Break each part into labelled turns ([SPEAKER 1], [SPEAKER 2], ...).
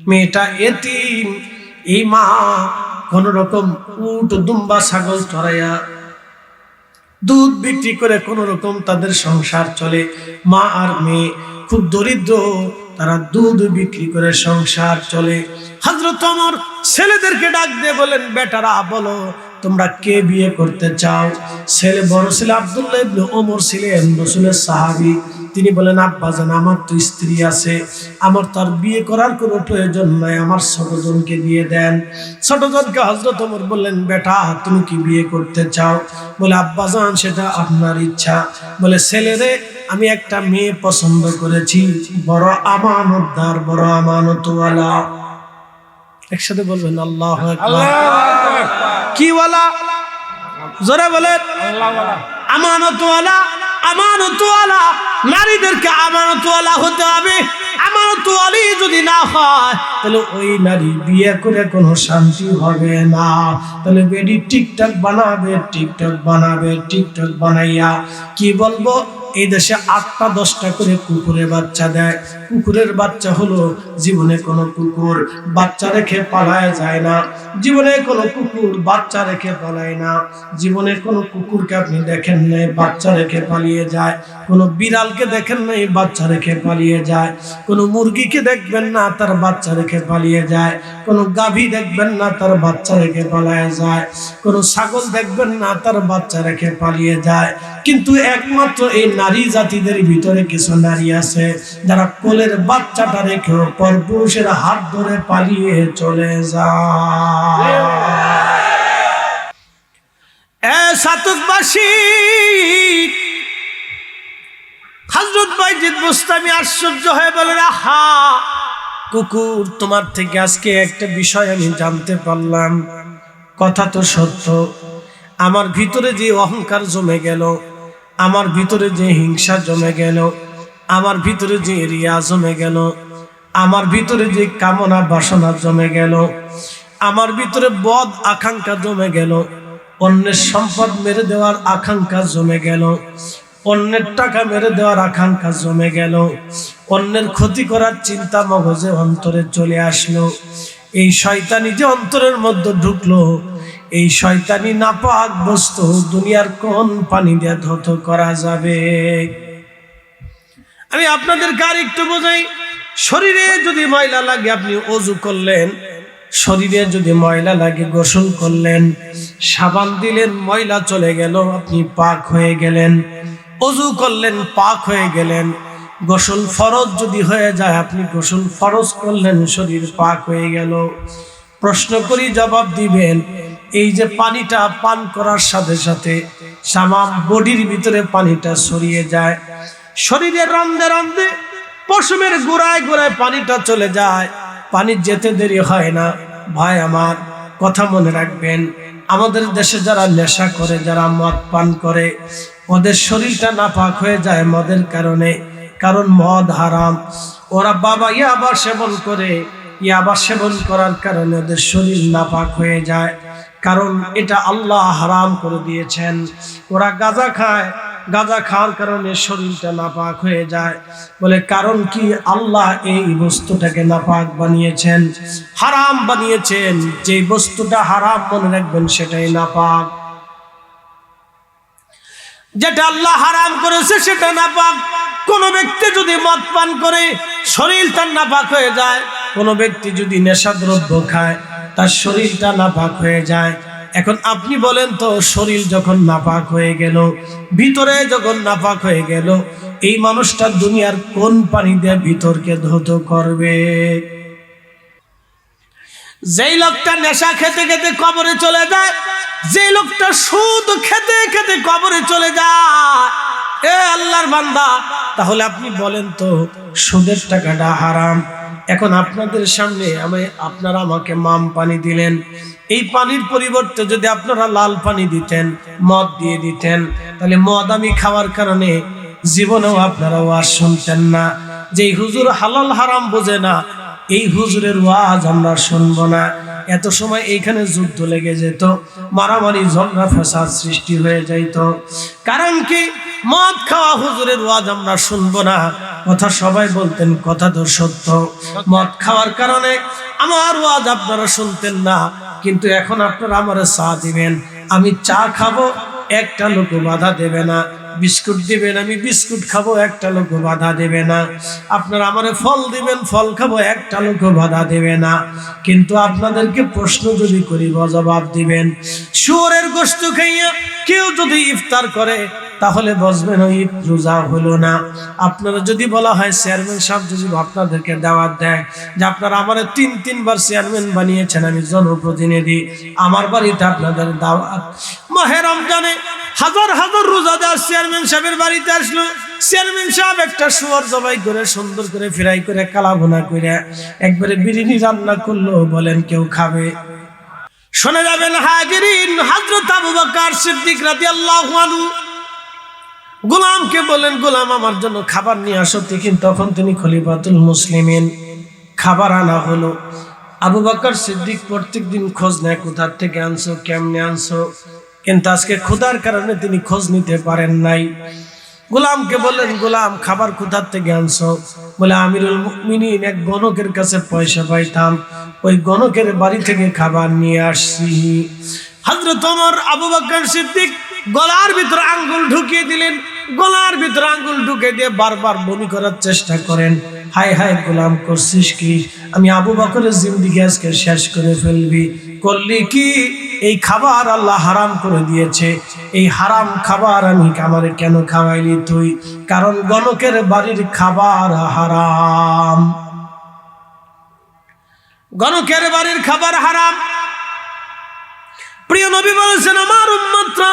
[SPEAKER 1] মেয়েটা এতিম। এই মা কোন রকম উট দুম্বা ছাগল চড়াইয়া দুধ বিক্রি করে কোন রকম তাদের সংসার চলে। মা আর মেয়ে খুব দরিদ্র, তারা দুধ বিক্রি করে সংসার চলে। হযরত ওমর ছেলেদেরকে ডাক দিয়ে বলেন, বেটারা বলো তোমরা কে বিয়ে করতে চাও? ছেলে বড় ছেলে আব্দুল্লাহ ইবনে ওমর ছিলেন রাসূলের সাহাবী। তিনি বলেন, আব্বাজান আমার তো স্ত্রী আছে, আমার তো আর বিয়ে করার কোনো প্রয়োজন নাই, আমার ছোটজনকে দিয়ে দেন। ছোটজনকে হযরত ওমর বললেন, বেটা তুমি কি বিয়ে করতে চাও? বলে, আব্বাজান সেটা আপনার ইচ্ছা। বলে, ছেলেরে আমি একটা মেয়ে পছন্দ করেছি, বড় আমানতদার, বড় আমানতওয়ালা। একসাথে বলবেন আল্লাহু আকবার। কি ওয়ালা? জোরে বলেন। আমানতওয়ালা। আমানতওয়ালা নারীদেরকে আমানতওয়ালা হতে হবে। আমানতওয়ালি যদি না হয় তাহলে ওই নারী বিয়ে করে কোনো শান্তি হবে না। তাহলে বেডি টিকটক বানাবে, টিকটক বানাবে, টিকটক বানাইয়া কি বলবো, এই দেশে 8টা 10টা করে কুকুরের বাচ্চা দেয়। কুকুরের বাচ্চা হলো, জীবনে কোনো কুকুর বাচ্চা রেখে পালায় যায় না। জীবনে কোনো কুকুর বাচ্চা রেখে পালায় না। জীবনে কোনো কুকুরকে আপনি দেখেন নাই বাচ্চা রেখে পালিয়ে যায়। কোনো বিড়ালকে দেখেন নাই বাচ্চা রেখে পালিয়ে যায়। কোনো মুরগিকে দেখবেন না তার বাচ্চা রেখে পালিয়ে যায়। কোনো গাভী দেখবেন না তার বাচ্চা রেখে পালিয়ে যায়। কোনো ছাগল দেখবেন না তার বাচ্চা রেখে পালিয়ে যায়। কিন্তু একমাত্র এই নারী জাতিদের ভিতরে কিছু নারী আছে যারা কোলের বাচ্চাটা রেখে পরপুরুষের হাত ধরে পালিয়ে চলে যায়। সাতকবাসী হযরত বাইজিদ বুস্তামি আশ্চর্য হয়ে বলেন, আহা কুকুর, তোমার থেকে আজকে একটা বিষয় আমি জানতে পারলাম। কথা তো সত্য, আমার ভিতরে যে অহংকার জমে গেল, আমার ভিতরে যে হিংসা জমে গেল, আমার ভিতরে যে রিয়া জমে গেল, আমার ভিতরে যে কামনা বাসনা জমে গেল, আমার ভিতরে বদ আকাঙ্ক্ষা জমে গেল, অন্যের সম্পদ মেরে দেওয়ার আকাঙ্ক্ষা জমে গেল, অন্যের টাকা মেরে দেওয়ার আকাঙ্ক্ষা জমে গেল, অন্যের ক্ষতি করার চিন্তা মগজে অন্তরে চলে আসলো। এই শয়তানি যে অন্তরের মধ্যে ঢুকলো, এই শয়তানি নাপাক বস্তু দুনিয়ার কোন পানি দিয়ে ধৌত করা যাবে? আমি আপনাদের কার একটু বোঝাই। শরীরে যদি ময়লা লাগে আপনি ওযু করলেন, শরীরে যদি ময়লা লাগে গোসল করলেন, সাবান দিলেন ময়লা চলে গেল, আপনি পাক হয়ে গেলেন। ওযু করলেন পাক হয়ে গেলেন। গোসল ফরজ যদি হয়ে যায়, আপনি গোসল ফরজ করলেন, শরীর পাক হয়ে গেল। প্রশ্ন করি, জবাব দিবেন। এই যে পানিটা পান করার সাথে সাথে সামাম বডির ভিতরে পানিটা ছড়িয়ে যায়, শরীরের রন্ধে রন্ধে পশমের গোড়ায় গোড়ায় পানিটা চলে যায়, পানি যেতে দেরি হয় না। ভাই আমার কথা মনে রাখবেন, আমাদের দেশে যারা নেশা করে, যারা মদ পান করে, ওদের শরীরটা নাপাক হয়ে যায় মদের কারণে। কারণ মদ হারাম। ওরা বাবা ইয়াবা সেবন করে, ইয়াবা সেবন করার কারণে ওদের শরীর নাপাক হয়ে যায়, কারণ এটা আল্লাহ হারাম করে দিয়েছেন। ওরা গাঁজা খায়, গাঁজা খাওয়ার কারণে শরীরটা নাপাক হয়ে যায়। বলে কারণ কি? আল্লাহ এই বস্তুটাকে নাপাক বানিয়েছেন, হারাম বানিয়েছেন। যে বস্তুটা হারাম মনে রাখবেন সেটাই নাপাক। যেটা আল্লাহ হারাম করেছে সেটা নাপাক। কোন ব্যক্তি যদি মদ পান করে শরীর তার নাপাক হয়ে যায়, কোন ব্যক্তি যদি নেশাদ্রব্য খায় তার শরীরটা নাপাক হয়ে যায়। এখন আপনি বলেন তো, শরীর যখন নাপাক হয়ে গেল, ভিতরে যখন নাপাক হয়ে গেল, এই মানুষটা দুনিয়ার কোন পানি দিয়ে ভিতরকে ধৌত করবে? যেই লোকটা নেশা খেতে খেতে কবরে চলে যায়, যে লোকটা সুদ খেতে খেতে কবরে চলে যায়, এ আল্লাহর বান্দা, তাহলে আপনি বলেন তো সুদের টাকাটা হারাম। এখন আপনাদের সামনে আপনারা আমাকে মাম পানি দিলেন, এই পানির পরিবর্তে যদি আপনারা লাল পানি দিতেন, মদ দিয়ে দিতেন, তাহলে মদ আমি খাওয়ার কারণে জীবনেও আপনারা ওয়াজ শুনতেন না। যেই হুজুর হালাল হারাম বোঝে না, এই হুজুরের ওয়াজ আমরা শুনবো না। এত সময় এইখানে যুদ্ধ লেগে যেত, মারামারি ঝগড়া ফ্যাসাদ সৃষ্টি হয়ে যাইত। কারণ কি? মদ খাওয়া হুজুরের ওয়াজ আমরা শুনবো না, কথা সবাই বলতেন, কথা তো সত্য। মদ খাওয়ার কারণে আমার ওয়াজ আপনারা শুনতেন না, কিন্তু এখন আপনারা আমারে চা দিবেন, আমি চা খাবো, একটা লোক বাধা দেবে না। বিস্কুট দিবেন, আমি বিস্কুট খাবো, একটা লোক বাধা দেবে না। আপনারা আমারে ফল দিবেন, ফল খাবো, একটা লোক বাধা দেবে না। কিন্তু আপনাদেরকে প্রশ্ন যদি করি, জবাব দিবেন। শুয়োরের গোশত খাইয়া কেউ যদি ইফতার করে তাহলে বসবেন ওই রোজা হলো না। আপনারা যদি বলা হয় চেয়ারম্যান সাহেব যদি আপনাদেরকে দাওয়াত দেয় যে আপনারা আমার 3-3বার চেয়ারম্যান বানিয়েছেন, আমি জনপ্রতিনিধি, আমার বাড়িতে আপনাদের দাওয়াত। মাহে রমজানে হাজার হাজার রোজাদার চেয়ারম্যান সাহেবের বাড়িতে আসলো। চেয়ারম্যান সাহেব একটা শুয়োর জবাই করে সুন্দর করে ফ্রাই করে কালা ভুনা করে একবারে বিরিয়ানি রান্না করলো, বলেন কেউ খাবে? শোনা যাবেন হাজিরিন, হযরত আবু বকর সিদ্দিক রাদিয়াল্লাহু আনহু গোলামকে বলেন, গোলাম আমার জন্য খাবার নিয়ে আসো। তখন তিনি খলিফাতুল মুসলিমিন। খাবার আনা হলো। আবু বকর সিদ্দিক প্রত্যেকদিন খোঁজ নেয়, কোথা থেকে আনছো, কেমনে আনছো, কিন্তু আজকে ক্ষুধার কারণে তিনি খোঁজ নিতে পারেন নাই। গোলামকে বললেন, গোলাম খাবার কোথা থেকে আনছো? বলে আমিরুল মুমিনিন এক গণকের কাছে পয়সা পাইতাম, ওই গণকের বাড়ি থেকে খাবার নিয়ে আসছি। হযরত ওমর আবু বকর সিদ্দিক গলার ভিতর আঙ্গুল ঢুকিয়ে দিলেন। গলার ভিতর আঙ্গুল ঢুকে দিয়ে বারবার বমি করার চেষ্টা করেন। হায় হায় গোলাম, করছিস কি? আমি আবু বকরের জিন্দেগি আজকে শেষ করে ফেলবি। করলি কি? এই খাবার আল্লাহ হারাম করে দিয়েছে, এই হারাম খাবার আমি আমারে কেন খাওয়াইলি তুই? কারণ গণকের বাড়ির খাবার হারাম, গণকের বাড়ির খাবার হারাম। প্রিয় নবী বলেছেন, আমার উম্মতরা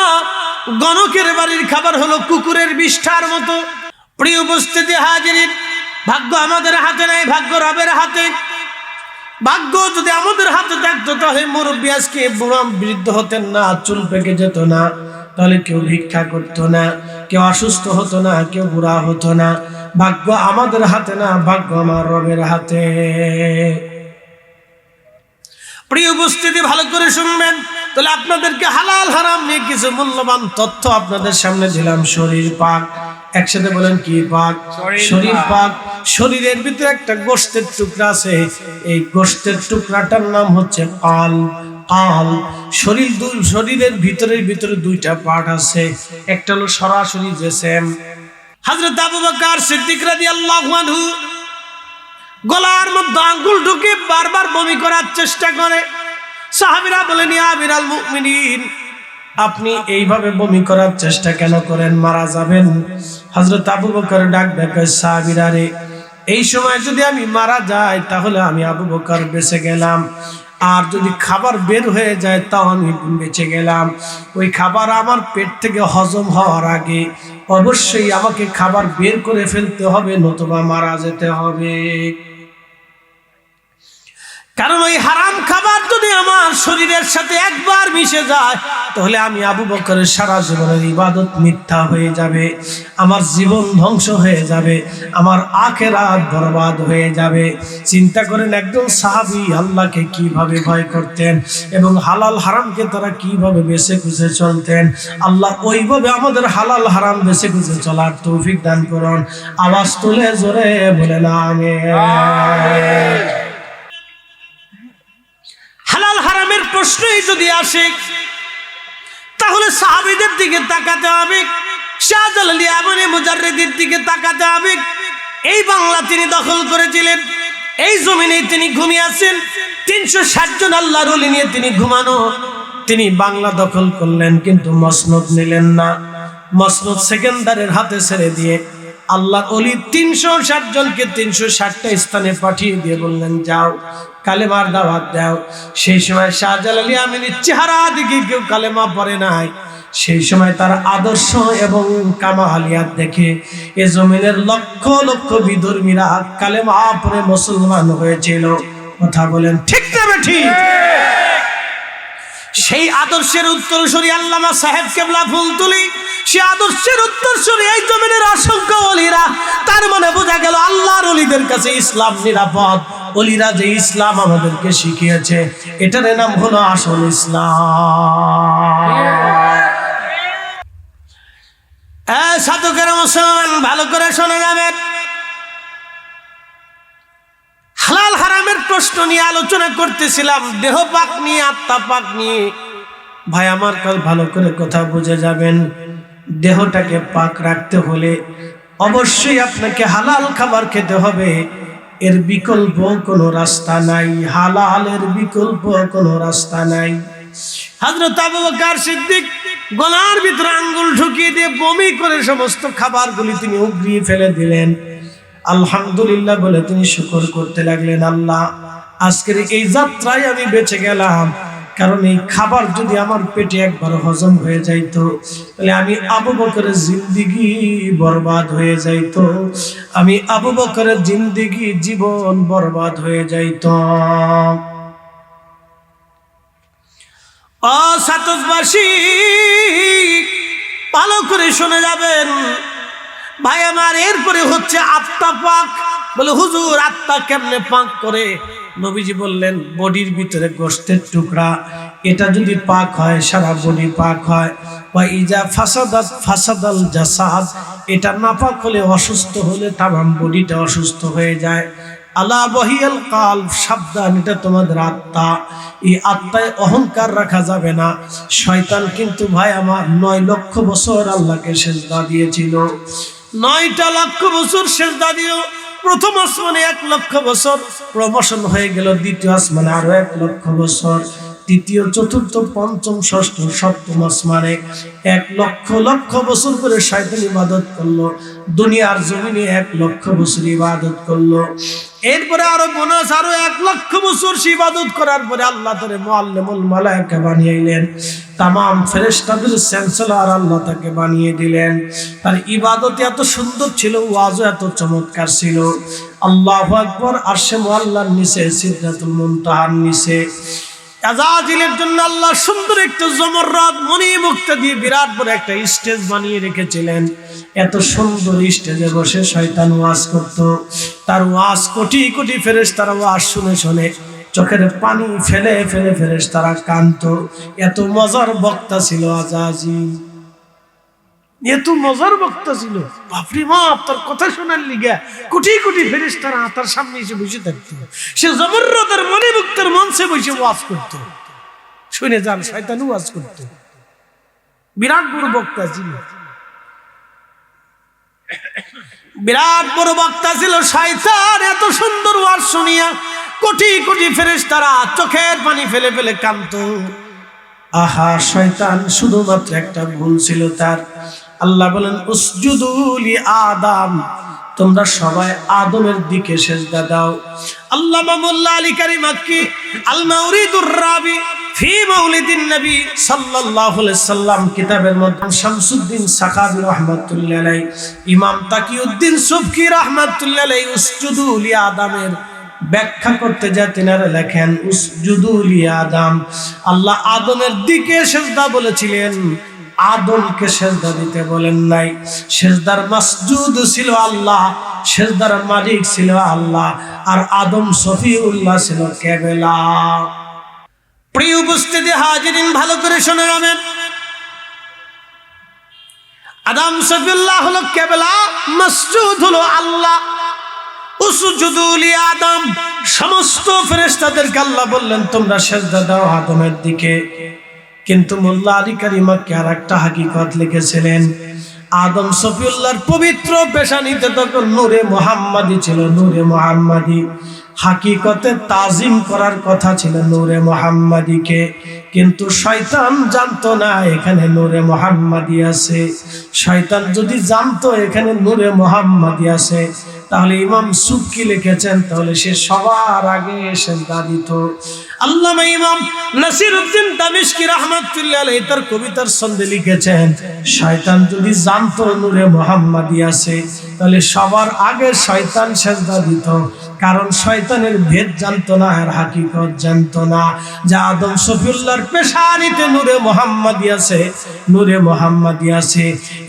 [SPEAKER 1] গণকের বাড়ির খাবার হলো কুকুরের বিষ্ঠার মতো। প্রিয় উপস্থিতি হাজিরিন, ভাগ্য আমাদের হাতে নাই, ভাগ্য রবের হাতে। ভাগ্য যদি আমাদের হাতে থাকতো তাহলে মুরব্বী আজকে বুড়া বৃদ্ধ হতেন না, চুল পেকে যেত না, তাহলে কেউ ভিক্ষা করতো না, কেউ অসুস্থ হতো না, কেউ বুড়া হতো না। ভাগ্য আমাদের হাতে না, ভাগ্য আমার রবের হাতে। প্রিয় উপস্থিতি, ভালো করে শুনবেন। তাহলে আপনাদেরকে হালাল হারাম নিয়ে কিছু মূল্যবান তথ্য আপনাদের সামনে দিলাম। শরীর পাক, একসাথে বলেন কি পাক? শরীর পাক। শরীরের ভিতরে একটা গোশতের টুকরা আছে, এই গোশতের টুকরাটার নাম হচ্ছে কাল। কাল শরীরের ভিতরে দুইটা পার্ট আছে, একটা হলো সরাসরি জিসম। হযরত আবু বকর সিদ্দিক রাদিয়াল্লাহু আনহু গলার মধ্যে আঙ্গুল ঢুকে বারবার বমি করার চেষ্টা করে। সাহাবীরা বলেন, ইয়া আমিরাল মুমিনিন, আপনি এইভাবে বমি করার চেষ্টা কেন করেন? মারা যাবেন। হযরত আবু বকর ডাক দেয়, সাহাবীরা রে, এই সময় যদি আমি মারা যাই তাহলে আমি আবু বকর বেঁচে গেলাম, আর যদি খাবার বের হয়ে যায় তাও আমি বেঁচে গেলাম। ওই খাবার আমার পেট থেকে হজম হওয়ার আগে অবশ্যই আমাকে খাবার বের করে ফেলতে হবে, নতুবা মারা যেতে হবে। কারণ ওই হারাম খাবার যদি আমার শরীরের সাথে একবার মিশে যায় তাহলে আমি আবু বকরের সারা জীবনের ইবাদত মিথ্যা হয়ে যাবে, আমার জীবন ধ্বংস হয়ে যাবে, আমার আখিরাত বরবাদ হয়ে যাবে। চিন্তা করেন, একজন সাহাবী আল্লাহকে কিভাবে ভয় করতেন এবং হালাল হারামকে তারা কিভাবে বেছে খুঁজে চলতেন। আল্লাহ ওইভাবে আমাদের হালাল হারাম বেছে খুঁজে চলার তৌফিক দান করুন। আওয়াজ তুলে জোরে বলেন আমিন। হালাল হারামের প্রশ্নই যদি আসে তাহলে সাহাবীদের দিকে তাকাতে হবে, শাহজালাল ইয়ামানী মুজাররিদের দিকে তাকাতে হবে। এই বাংলা তিনি দখল করেছিলেন, এই জমিনে তিনি ঘুমিয়ে আছেন। 360 জন আল্লাহর ওলি নিয়ে তিনি ঘুমানো, তিনি বাংলা দখল করলেন, কিন্তু মসনদ নিলেন না। মসনদ সেকেন্দারের হাতে ছেড়ে দিয়ে আল্লাহর ওলি 360 জনকে 360টা স্থানে পাঠিয়ে দিয়ে বললেন, যাও কালেমার দাওয়াত দাও। সেই সময় শাহজালাল ইয়ামানীর চেহারা দেখে কেউ কালেমা পড়ে নাই। সেই সময় তার আদর্শ এবং কামালিয়াত দেখে এ জমিনের লক্ষ লক্ষ বিধর্মীরা কালেমা পড়ে মুসলমান হয়েছিল। কথা বলেন ঠিক না ঠিক? সেই আদর্শের উত্তরসূরি আল্লামা সাহেব কেবলা ফুলতুলি, সে আদর্শের উত্তরসূরি এই জমিনের অসংখ্য ওলিরা। তার মানে বোঝা গেল আল্লাহর ওলিদের কাছে ইসলাম নিরাপদ। ওলিরা যে ইসলাম আমাদেরকে শিখিয়েছে এটার নাম হলো আসল ইসলাম। সাধকেরা মুসলমান ভালো করে শোনা যাবেন। হারামের প্রশ্ন নিয়ে আলোচনা করতেছিলাম, দেহ পাক নিয়ে, আত্মা পাক নিয়ে। ভাই আমার কাল ভালো করে কথা বুঝে যাবেন, দেহটাকে পাক রাখতে হলে অবশ্যই আপনাকে হালাল খাবার খেতে হবে, এর বিকল্প কোনো রাস্তা নাই, হালালের বিকল্প কোনো রাস্তা নাই। হযরত আবু বকর সিদ্দিক গলার ভিতরে আঙ্গুল ঢুকিয়ে দিয়ে বমি করে সমস্ত খাবারগুলি তিনি উগরিয়ে ফেলে দিলেন। আলহামদুলিল্লাহ বলে তিনি শুকর করতে লাগলেন, আল্লাহ আজকের এই যাত্রায় আমি বেঁচে গেলাম, কারণ এই খাবার যদি আমার পেটে একবার হজম হয়ে যাইতো তাহলে আমি আবু বকরের জিন্দেগি বরবাদ হয়ে যাইতো, আমি আবু বকরের জিন্দেগি জীবন বরবাদ হয়ে যাইতো। সাতজবাসী ভালো করে শুনে যাবেন ভাই আমার। এরপরে হচ্ছে আত্মা পাক। বলে হুজুর আত্মা কেমনে পাক করে? নবীজি বললেন বডির ভিতরে গোশতের টুকরা, এটা যদি পাক হয় সারা বডি পাক হয়। ওয়া ইজা ফাসাদাত ফাসাদাল জাসাদ, এটা নাপাক হলে, অসুস্থ হলে তামাম বডিটা অসুস্থ হয়ে যায়। আলা বহিয়াল কালব, সাবধান, এটা তোমাদের আত্মা। এই আত্মায় অহংকার রাখা যাবে না। শয়তান কিন্তু ভাই আমার 9 লক্ষ বছর আল্লাহকে সিজদা দিয়েছিল, 9টা লক্ষ বছর সিজদা দিল। প্রথম আসমানে 1 লক্ষ বছর, প্রমোশন হয়ে গেল দ্বিতীয় আসমানে আরো 1 লক্ষ বছর, তৃতীয় চতুর্থ পঞ্চম ষষ্ঠ সপ্তম আসমানে 1 লক্ষ লক্ষ বছর করে শয়তান ইবাদত করলো। দুনিয়ার জমিনে 1 লক্ষ বছর ইবাদত করলো। এরপরে আরো বোনাস, আরো 1 লক্ষ বছর ইবাদত করার পরে আল্লাহ তারে মুআল্লিমুল মালায়েকা বানিয়েলেন, তামাম ফেরেশতাদের চ্যান্সেলর আল্লাহ তাকে বানিয়ে দিলেন। তার ইবাদত এত সুন্দর ছিল, ওয়াজও এত চমৎকার ছিল। আল্লাহু আকবার। আরশে মুআল্লার নিচে, সিদরাতুল মুনতাহার নিচে আযাজিলের জন্য আল্লাহ সুন্দর একটা জমররাত মণিমুক্তা দিয়ে বিরাট বড় একটা স্টেজ বানিয়ে রেখেছিলেন। এত সুন্দর স্টেজে বসে শয়তান ওয়াজ করত। তার ওয়াজ কোটি কোটি ফেরেশতারা ওয়াজ শুনে শুনে চোখের পানি ফেলে ফেলে ফেরেশতারা কাঁদতো। এত মজার বক্তা ছিল আযাজিল, এত মজার বক্তা ছিল। বাপরে বাপ, তার কথা শোনার লিগা কোটি কোটি ফেরেশতারা তার সামনে এসে বসে থাকতো। সে জমররাতের মণিমুক্তার মঞ্চে বসে ওয়াজ করত। শুনে যান, শয়তান ওয়াজ করত। বিরাট বড় বক্তা ছিল, বিরাট বড় বক্তা ছিল শয়তান। এত সুন্দর ওয়াজ শুনিয়া কোটি কোটি ফেরেশতারা চোখের পানি ফেলে ফেলে কাঁদতো। আহা, শয়তান শুধুমাত্র একটা ভুল ছিল তার। আল্লাহ বলেন উসজুদু লি আদম, তোমরা সবাই আদমের দিকে সিজদা দাও। আল্লামা মোল্লা আলী কারী মাক্কি আল মাউরিদুর রাবি ফি মাউলিদিন নবী সাল্লাল্লাহু আলাইহি সাল্লাম কিতাবের মধ্যে শামসুদ্দিন সাখাবী রাহমাতুল্লাহ আলাইহি, ইমাম তাকিউদ্দিন সুবকি রাহমাতুল্লাহ আলাইহি উসজুদু লি আদমের ব্যাখ্যা করতে যায় তিনারা লেখেন উসজুদু লি আদম, আল্লাহ আদমের দিকে সিজদা বলেছিলেন, আদমকে সিজদা দিতে বলেন নাই। সিজদার মাসজুদ ছিল আল্লাহ, সিজদার মালিক ছিল আল্লাহ, আর আদম সফিউল্লাহ ছিল কেবলা। প্রিয় উপস্থিতি হাজিরিন, ভালো করে শুনে নেবেন। আদম সফিউল্লাহ হলো কেবলা, মাসজুদ হলো আল্লাহ। উসজুদু লি আদম, সমস্ত ফেরেশতাদেরকে আল্লাহ বললেন তোমরা সিজদা দাও আদমের দিকে। কিন্তু মোল্লা আলী কারী মাক্কি আর একটা হাকিকত লিখেছিলেন, আদম সফিউল্লাহর পবিত্র পেশানিতে তখন নূরে মুহাম্মাদি ছিল, নূরে মুহাম্মাদি। হাকিকতে তাজিম করার কথা ছিল নূরে মুহাম্মাদিকে, কিন্তু শয়তান জানতো না এখানে নূরে মুহাম্মাদি আছে। শয়তান যদি জানতো এখানে নূরে মুহাম্মাদি আছে, তাহলে ইমাম সুবকি লিখেছেন তাহলে সে সবার আগে সিজদা দিত। আল্লামা ইমাম নাসিরউদ্দিন দামেশকি রাহমাতুল্লাহ আলাইহি তার কবিতার ছন্দে লিখেছেন, শয়তান যদি জানতো নূরে মুহাম্মাদি আছে তাহলে সবার আগে শয়তান সিজদা দিত। কারণ শয়তানের ভেদ জানতো না, আর হাকিকত জানতো না যে আদম সফিউল্লাহর পেশানিতে নূরে মুহাম্মাদি আছে, নূরে মুহাম্মাদি আছে।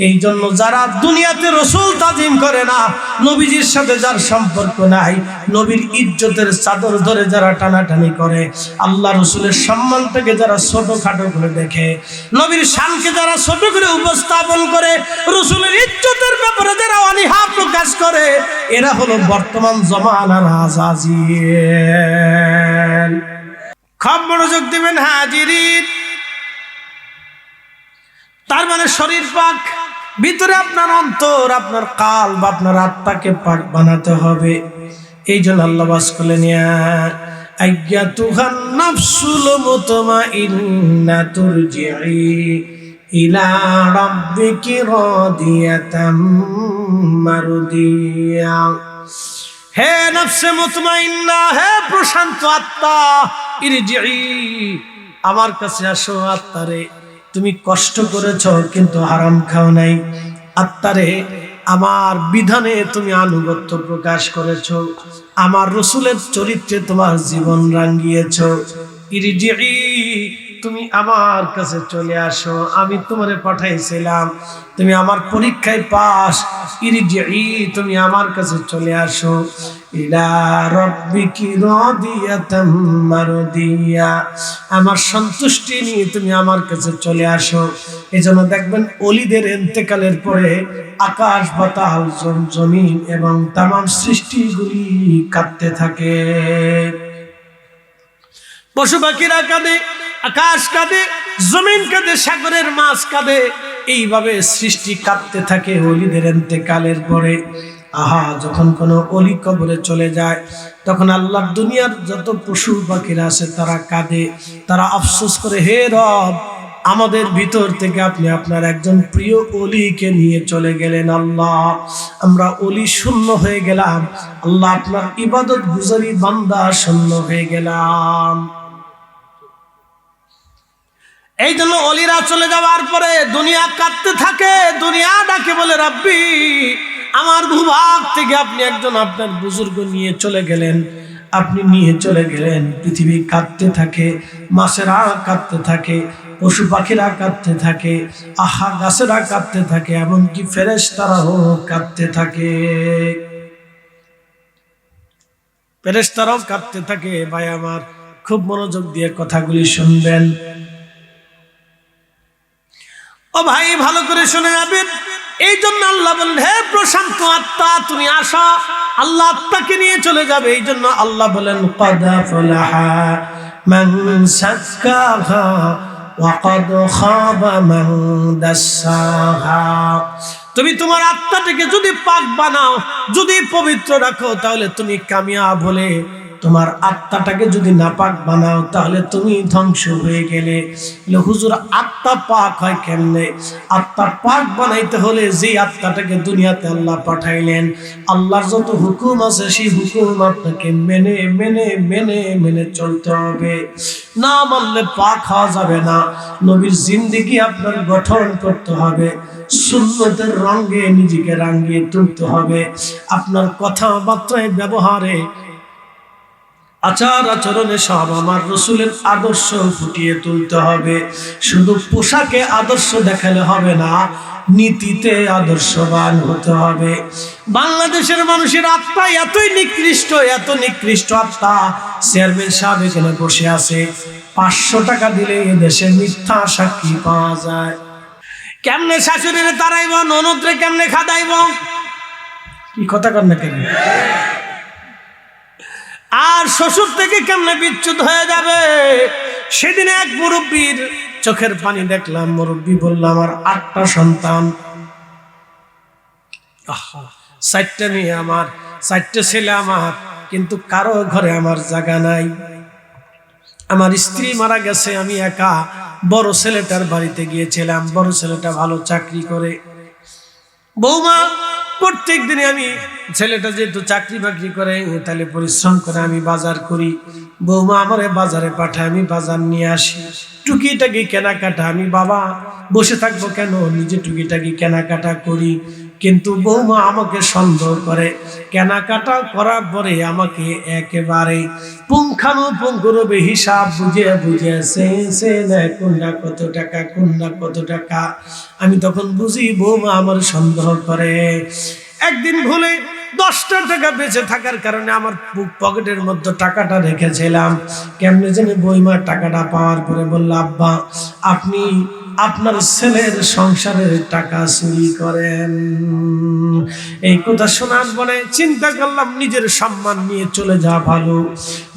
[SPEAKER 1] এই জন্য যারা দুনিয়াতে রাসূল তাজিম করে না, নবীজির সাথে যার সম্পর্ক নাই, নবীর ইজ্জতের চাদর ধরে যারা টানাটানি করে, আল্লাহ রসুলের সম্মানটাকে যারা ছোটখাটো করে দেখে, নবীর শানকে যারা ছোট করে উপস্থাপন করে, রসুলের ইজ্জতের ব্যাপারে যারা অনীহা প্রকাশ করে, এরা হলো বর্তমান জমানার আজাজিল। খুব মনোযোগ দিবেন হাজিরিন। তার মানে শরীর পাক, ভিতরে আপনার অন্তর, আপনার কাল্ব, আপনার আত্মাকে পাক বানাতে হবে। এই জন্য আল্লাহ বাস করলেন, আইয়াতুহান নাফসুল মুতমাইন্না তুরজিই ইলা রাব্বিকি রাদিয়াতাম মারদিয়া। হে নফসে মুতমাইন্না, হে প্রশান্ত আত্মা, ইরজিই, আমার কাছে আসো। আত্মারে, তুমি কষ্ট করেছ কিন্তু হারাম খাও নাই। আত্মারে, আমার বিধানে তুমি আনুগত্য প্রকাশ করেছ, আমার রসুলের চরিত্রে তোমার জীবন রাঙ্গিয়েছ। ইরজিই, তুমি আমার কাছে চলে আসো, আমি তোমারে পাঠাইছিলাম, তুমি আমার পরীক্ষায় পাস। ইরজিই, তুমি আমার কাছে চলে আসো। ইলা রাব্বিকি রাদিয়াতাম মারদিয়া, আমার সন্তুষ্টি নিয়ে তুমি আমার কাছে চলে আসো। এজন্য দেখবেন ওলিদের ইন্তেকালের পরে আকাশ, বাতাস, জমিন এবং তামাম সৃষ্টিগুলি কাঁদতে থাকে। পশু পাখিরা কাঁদে, আকাশ কাঁদে, জমিন কাঁদে, সাগরের মাছ কাঁদে। এইভাবে সৃষ্টি কাঁদতে থাকে ওলিদের ইন্তেকালের পরে। আহা, যখন কোনো অলি কবরে চলে যায়, তখন আল্লাহর দুনিয়ার যত পশু পাখিরা আছে তারা কাঁদে, তারা আফসোস করে, হে রব, আমাদের ভিতর থেকে আপনি আপনার একজন প্রিয় অলিকে নিয়ে চলে গেলেন। আল্লাহ, আমরা অলি শূন্য হয়ে গেলাম। আল্লাহ, আপনার ইবাদত গুজারি বান্দা শূন্য হয়ে গেলাম। এই জন্য অলিরা চলে যাওয়ার পরে দুনিয়া কাঁদতে থাকে, দুনিয়া ডাকে বলে, রাব্বি, আমার ভূভাগ থেকে আপনি একজন আপনার বুজুর্গ নিয়ে চলে গেলেন, আপনি নিয়ে চলে গেলেন। পৃথিবী কাঁদতে থাকে, মাছেরা কাঁদতে থাকে, পশু পাখিরা কাঁদতে থাকে, আহা, গাছেরা কাঁদতে থাকে, এমনকি ফেরেশতারাও কাঁদতে থাকে। ফেরেশতারাও কাঁদতে থাকে। ভাই আমার, খুব মনোযোগ দিয়ে কথাগুলি শুনবেন। ও ভাই, ভালো করে শুনে যাবেন। এই জন্য আল্লাহ বলেন, হে প্রশান্ত আত্মা, তুমি আসো। আল্লাহ আত্মাকে নিয়ে চলে যাবে। এই জন্য আল্লাহ বলেন, ক্বাদ আফলাহা মান যাক্কাহা ওয়া ক্বাদ খাবা মান দাসসাহা। তুমি তোমার আত্মাটাকে যদি পাক বানাও, যদি পবিত্র রাখো, তাহলে তুমি কামিয়াব হলে। তোমার আত্মাটাকে যদি নাপাক বানাও, তাহলে তুমি ধ্বংস হয়ে গেলে। হুজুর, আত্মা পাক হয় কেমনে? আত্মা পাক বানাইতে হলে যে আত্মাটাকে দুনিয়াতে আল্লাহ পাঠাইলেন, আল্লাহর যত হুকুম আছে সেই হুকুম আপনাকে মেনে মেনে মেনে মেনে চলতে হবে। না মানলে পাক হওয়া যাবে না। নবীর জিন্দেগি আপনার গঠন করতে হবে, সুন্নতের রঙে নিজেকে রাঙিয়ে তুলতে হবে। আপনার কথাবার্তায়, ব্যবহারে, আচার আচরণে সব আমার রসুলের আদর্শ ফুটিয়ে তুলতে হবে। শুধু পোশাকে আদর্শ দেখালে হবে না, নীতিতে আদর্শবান হতে হবে। বাংলাদেশের মানুষের আত্মা এতই নিকৃষ্ট, এত নিকৃষ্ট আত্মা। চেয়ারম্যান সাহেব এখানে বসে আছে, 500 টাকা দিলে এ দেশে মিথ্যা সাক্ষী পাওয়া যায়। কেমনে শাশুড়িরে তারাইব, ননদরে কেমনে খাদাইব? কি কথা কর না কেন? আর শ্বশুর থেকে কেমনে বিচ্যুত হয়ে যাবে? সেদিন এক মুরব্বীর চোখের পানি দেখলাম। মুরব্বী বলল, আমার 8টা সন্তান, 4টা মেয়ে আমার, 4টে ছেলে আমার, কিন্তু কারো ঘরে আমার জায়গা নাই। আমার স্ত্রী মারা গেছে, আমি একা। বড় ছেলেটার বাড়িতে গিয়েছিলাম, বড় ছেলেটা ভালো চাকরি করে। বৌমা, প্রত্যেক দিনে আমি, ছেলেটা যেহেতু চাকরি বাকরি করে, তাহলে পরিশ্রম করে আমি বাজার করি। বৌমা আমারে বাজারে পাঠায়, আমি বাজার নিয়ে আসি। টুকিটাকি কেনাকাটা, আমি বাবা বসে থাকবো কেন, নিজে টুকিটাকি কেনাকাটা করি। কিন্তু বৌমা আমাকে সন্দেহ করে। কেনাকাটা করার পরে আমাকে একেবারে পুঙ্খানুপুঙ্খরূপে হিসাব বুঝে বুঝে কোনটা কত টাকা, কোনটা কত টাকা। আমি তখন বুঝি বৌমা আমার সন্দেহ করে। একদিন ভুলে 10টা টাকা বেঁচে থাকার কারণে আমার পকেটের মধ্যে টাকাটা রেখেছিলাম। কেমনে জানি বইমা টাকাটা পাওয়ার পরে বলল, আব্বা আপনি আপনার ছেলের সংসারের টাকা চুরি করেন। এই কথা শোনার পরে চিন্তা করলাম নিজের সম্মান নিয়ে চলে যাওয়া ভালো,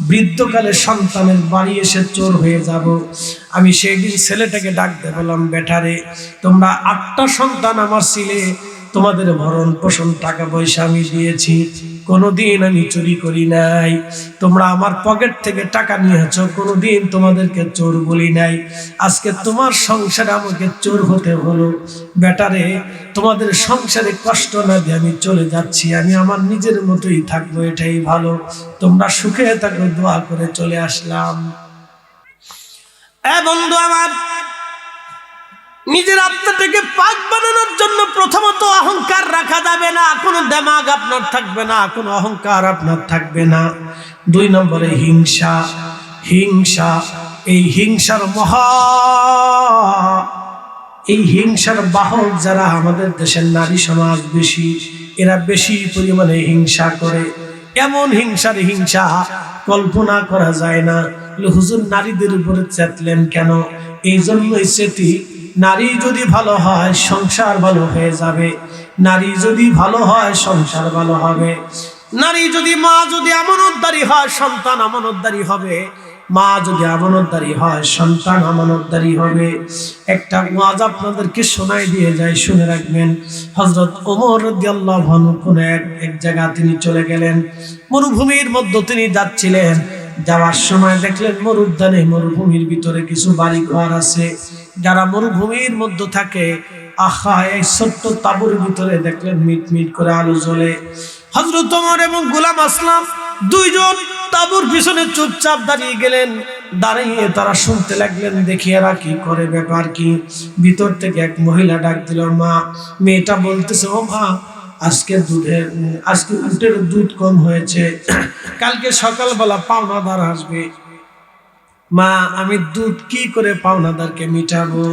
[SPEAKER 1] বৃদ্ধকালে সন্তানের বাড়ি এসে চোর হয়ে যাব। আমি সেই দিন ছেলেটাকে ডাক দিয়ে বললাম, বেটারে তোমরা 8টা সন্তান আমার ছিলে, তোমাদের ভরণ পোষণ টাকা পয়সা আমি দিয়েছি, কোনোদিন আমি চুরি করি নাই। তোমরা আমার পকেট থেকে টাকা নিয়েছো, কোনোদিন তোমাদেরকে চোর বলি নাই। আজকে তোমার সংসারে আমাকে চোর হতে হলো। বেটারে তোমাদের সংসারে কষ্ট না দিয়ে আমি চলে যাচ্ছি, আমি আমার নিজের মতোই থাকবো, এটাই ভালো। তোমরা সুখে থাকো, দোয়া করে চলে আসলাম। বন্ধু আমার, নিজের আত্মাটাকে পাক বানানোর জন্য প্রথমত অহংকার রাখা যাবে না, কোনো দেমাগ আপনার থাকবে না, কোনো অহংকার আপনার থাকবে না। 2 নম্বরে হিংসা। হিংসা, এই হিংসার বাহক যারা আমাদের দেশের নারী সমাজ বেশি, এরা বেশি পরিমাণে হিংসা করে। এমন হিংসা কল্পনা করা যায় না। হুজুর নারীদের উপরে চেতলেন কেন? এই জন্যই চেতি, নারী যদি ভালো হয় সংসার ভালো হয়ে যাবে, নারী যদি ভালো হয় সংসার ভালো হবে, নারী যদি মা যদি আমানতদারি হয় সন্তান আমানতদারি হবে, মা যদি আমানতদারি হয় সন্তান আমানতদারি হবে। একটা ওয়াজ আপনাদেরকে শোনাই দিয়ে যায়, শুনে রাখবেন। হযরত ওমর রাদিয়াল্লাহু আনহু কোন এক জায়গা তিনি চলে গেলেন, মরুভূমির মধ্যে তিনি যাচ্ছিলেন। যাওয়ার সময় দেখলেন মরুদ্যানে, মরুভূমির ভিতরে কিছু বাড়ি ঘর আছে। যারা মরুভূমির মধ্যে থাকে, আহা এই ছোট্ট তাঁবুর ভিতরে দেখলেন মিটমিট করে আলো জ্বলে। হযরত ওমর এবং গোলাম আসলাম 2 জন তাঁবুর পিছনে চুপচাপ দাঁড়িয়ে গেলেন। দাঁড়িয়ে তারা শুনতে লাগলেন, দেখি এরা কি করে, ব্যাপার কি। ভিতর থেকে এক মহিলা ডাক দিল, মা। মেয়েটা বলতেছে, ও মা, আজকে উটের দুধ কম হয়েছে, কালকে সকালবেলা পাওনাদার আসবে। মা, আমি দুধ কি করে পাওনাদারকে মিটাবো?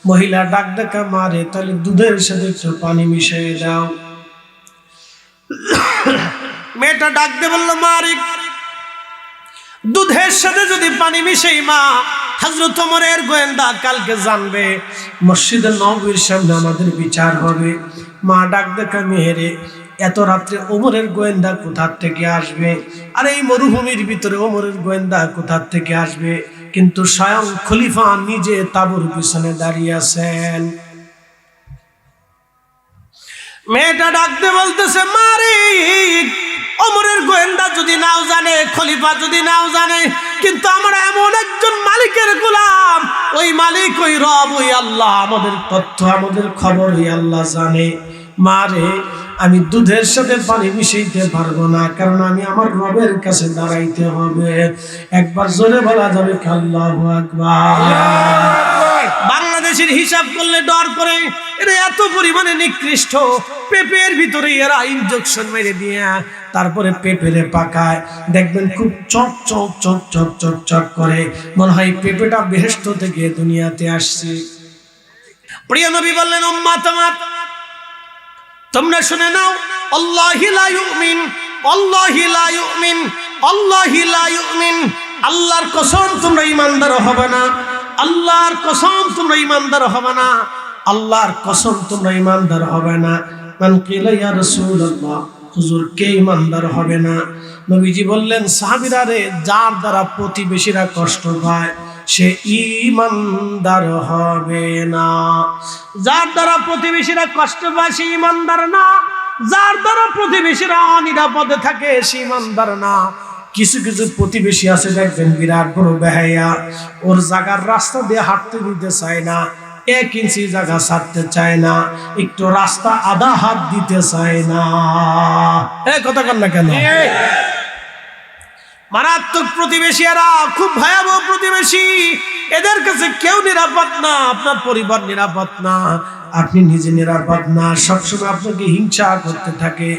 [SPEAKER 1] মহিলা ডাক ডাকা, মারে তাহলে দুধের সাথে একটু পানি মিশিয়ে দাও। মেয়েটা ডাক দিয়ে বলল, মারে দুধের সাথে যদি পানি মিশাই মা, হযরত ওমরের গোয়েন্দা কালকে জানবে, মসজিদে নববীর সামনে আমাদের বিচার হবে। মা ডাক দেখা, মেয়েরে এত রাত্রে ওমরের গোয়েন্দা কোথা থেকে আসবে? আর এই মরুভূমির ভিতরে ওমরের গোয়েন্দা কোথা থেকে আসবে? কিন্তু স্বয়ং খলিফা নিজে তাঁবুর পিছনে দাঁড়িয়ে আছেন। মেয়েটা ডাকতে বলতেছে, মারে ওমরের গোয়েন্দা যদি নাও জানে, খলিফা যদি নাও জানে, কিন্তু আমরা এমন একজন মালিকের গোলাম, ওই মালিক, ওই রব, ওই আল্লাহ, আমাদের তথ্য আমাদের খবর ওই আল্লাহ জানে। মারে আমি দুধের সাথে পানি মিশাইতে পারবো না, কারণ আমি আমার রবের কাছে দাঁড়াইতে হবে। একবার জোরে বলা যাবে আল্লাহু আকবার। বাংলাদেশের হিসাব করলে ডর করে, এরা এত পরিমাণে নিকৃষ্ট। পেঁপের ভিতরে এরা ইনজেকশন মেরে দিয়ে তারপরে পেঁপেরে পাকায়, দেখবেন খুব চক চক চক চক চক চক করে, মনে হয় পেঁপেটা বেহেশত থেকে দুনিয়াতে আসছে। প্রিয় নবী বললেন, উম্মাত আমার তোমরা শুনে নাও, আল্লাহি লা ইউমিন, আল্লাহি লা ইউমিন, আল্লাহি লা ইউমিন। আল্লাহর কসম তোমরা ঈমানদার হবে না, আল্লাহর কসম তোমরা ঈমানদার হবে না, আল্লাহর কসম তোমরা ঈমানদার হবে না। মান কিলা ইয়া রাসূলুল্লাহ, হুজুর কে ঈমানদার হবে না? নবীজি বললেন, সাহাবীরা রে, যার দ্বারা প্রতিবেশীরা কষ্ট পায় সে ঈমানদার হবে না। যার দ্বারা প্রতিবেশীরা কষ্ট পায় সে ঈমানদার না, যার দ্বারা প্রতিবেশীরা অনিরাপদে থাকে সে ঈমানদার না। কিছু কিছু প্রতিবেশী আছে দেখবেন বিরাট বড় বেহায়া, ওর জায়গার রাস্তা দিয়ে হাঁটতে দিতে চায় না, 1 ইঞ্চি জায়গা ছাড়তে চায় না, একটু রাস্তা আধা হাত দিতে চায় না। কথা কন না কেন? মারাত্মক প্রতিবেশী, এরা খুব ভয়াবহ প্রতিবেশী। এদের কাছে কেউ নিরাপদ না, আপনার পরিবার নিরাপদ না, আপনি নিজে নিরাপদ না। সবসময় আপনাকে হিংসা করতে থাকে,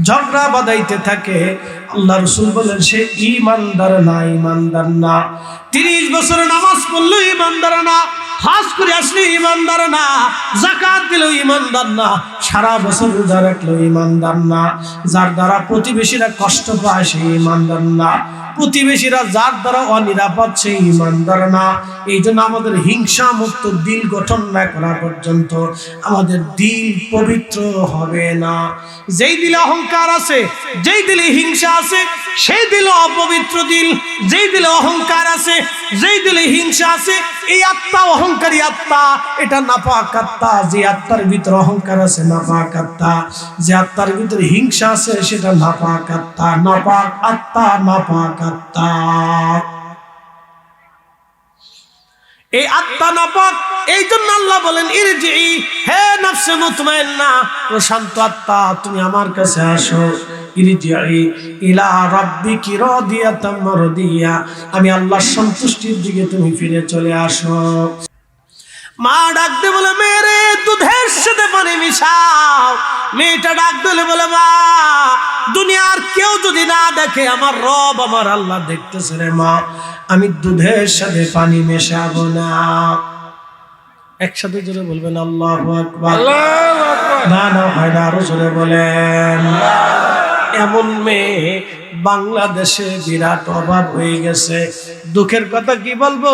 [SPEAKER 1] ঝগড়া বাঁধাইতে থাকে। আল্লাহ রাসূল বলেন, সে ঈমানদার না, ঈমানদার না। 30 বছর নামাজ পড়লেও ঈমানদার না, হজ করে আসলে ইমানদার না, যাকাত দিলেও ইমানদার না, সারা বছর রোজা রাখলেও ইমানদার না, যার দ্বারা প্রতিবেশীরা কষ্ট পায় সেই ইমানদার না, প্রতিবেশীরা যার দ্বারা অনিরাপদ সেই ইমানদার না। এই জন্য আমাদের হিংসা মুক্ত দিল গঠন না করা পর্যন্ত আমাদের দিল পবিত্র হবে না। যেই দিলে অহংকার আছে, যেই দিলে হিংসা আছে, সেই দিলে অপবিত্র দিল। যেই দিলে অহংকার আছে, যেই দিলে হিংসা আছে, এই আত্মা অহংকারী আত্মা, এটা নাপাক আত্মা। যে আত্মার ভিতরে অহংকার আছে নাপাক আত্মা, যে আত্মার ভিতরে হিংসা আছে সেটা নাপাক আত্মা। নাপাক আত্মা, নাপাক আত্মা, এই আত্মা নাপাক। এই জন্য আল্লাহ বলেন ইরজিই, হে নফসে মুতমাইন্না, প্রশান্ত আত্মা তুমি আমার কাছে আসো। ইরজিই ইলা রাব্বিকি রাদিয়াতাম মারদিয়া, আমি আল্লাহর সন্তুষ্টির দিকে তুমি ফিরে চলে আসো। মা ডাক দিয়ে বলে মেরে দুধের সাথে পানি মিশাও। মেয়েটা ডাক দিলে বলে মা, দুনিয়ার কেউ যদি না দেখে আমার রব আমার আল্লাহ দেখতেছে রে মা, আমি দুধের সাথে পানি মেশাবো না। একসাথে জোরে বলবেন আল্লাহু আকবার। না না হয় না, আরো জোরে বলেন। এমন মেয়ে বাংলাদেশে বিরাট অভাব হয়ে গেছে। দুঃখের কথা কি বলবো,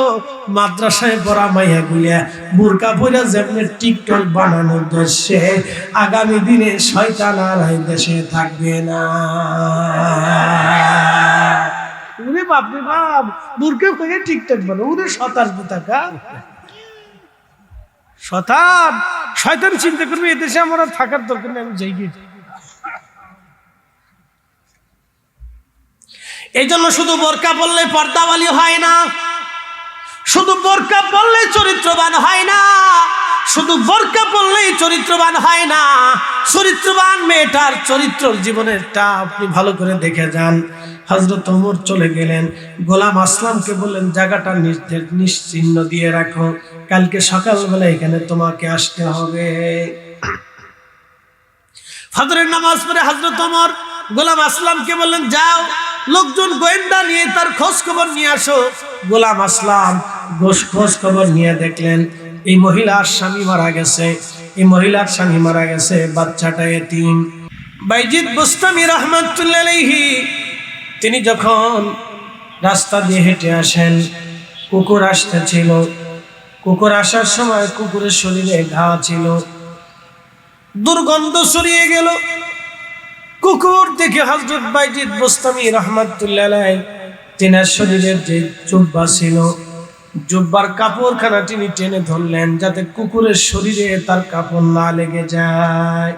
[SPEAKER 1] মাদ্রাসায় পড়া মাইয়া গুলিয়া বুরকা পরে যেমনি টিকটক বানানোর দেশে, আগামী দিনে শয়তান আর এই দেশে থাকবে না। ওরে বাপ রে বাপ, বুরকা পরে টিকটক বানানো, ওরে শতান পুতাকা শতান। শয়তান চিন্তা করবে এদেশে আমার থাকার দরকার নেই, আমি যাই গিয়ে। এই জন্য শুধু বোরকা পরলে পর্দাওয়ালি হয় না, শুধু বোরকা পরলে চরিত্রবান হয় না, শুধু বোরকা পরলেই চরিত্রবান হয় না। চরিত্রবান মেয়েটার চরিত্র জীবনেরটা আপনি ভালো করে দেখে যান। হযরত ওমর চলে গেলেন, গোলাম আসলামকে বললেন জায়গাটা নিশ্চিহ্ন দিয়ে রাখো, কালকে সকালবেলা এখানে তোমাকে আসতে হবে। ফজরের নামাজ পড়ে হযরত ওমর গোলাম আসলামকে বললেন যাও, লোকজন গোয়েন্দা নিয়ে তার খোঁজ খবর নিয়ে আসো। গোলাম আসলাম খোঁজ খবর নিয়ে দেখলেন এই মহিলার স্বামী মারা গেছে, এই মহিলার স্বামী মারা গেছে, বাচ্চাটা এতিম। বাইজিদ বুস্তামি রাহমাতুল্লাহ আলাইহি তিনি যখন রাস্তা দিয়ে হেঁটে আসেন, কুকুর আসতেছিল। কুকুর আসার সময় কুকুরের শরীরে ঘা ছিল, দুর্গন্ধ ছড়িয়ে গেল। কুকুর দেখে হযরত বাইজিদ বুস্তামি রাহমাতুল্লাহ আলাইহি তিনার শরীরের যে জুব্বা ছিল, জুব্বার কাপড়খানা তিনি টেনে ধরলেন যাতে কুকুরের শরীরে তার কাপড় না লেগে যায়।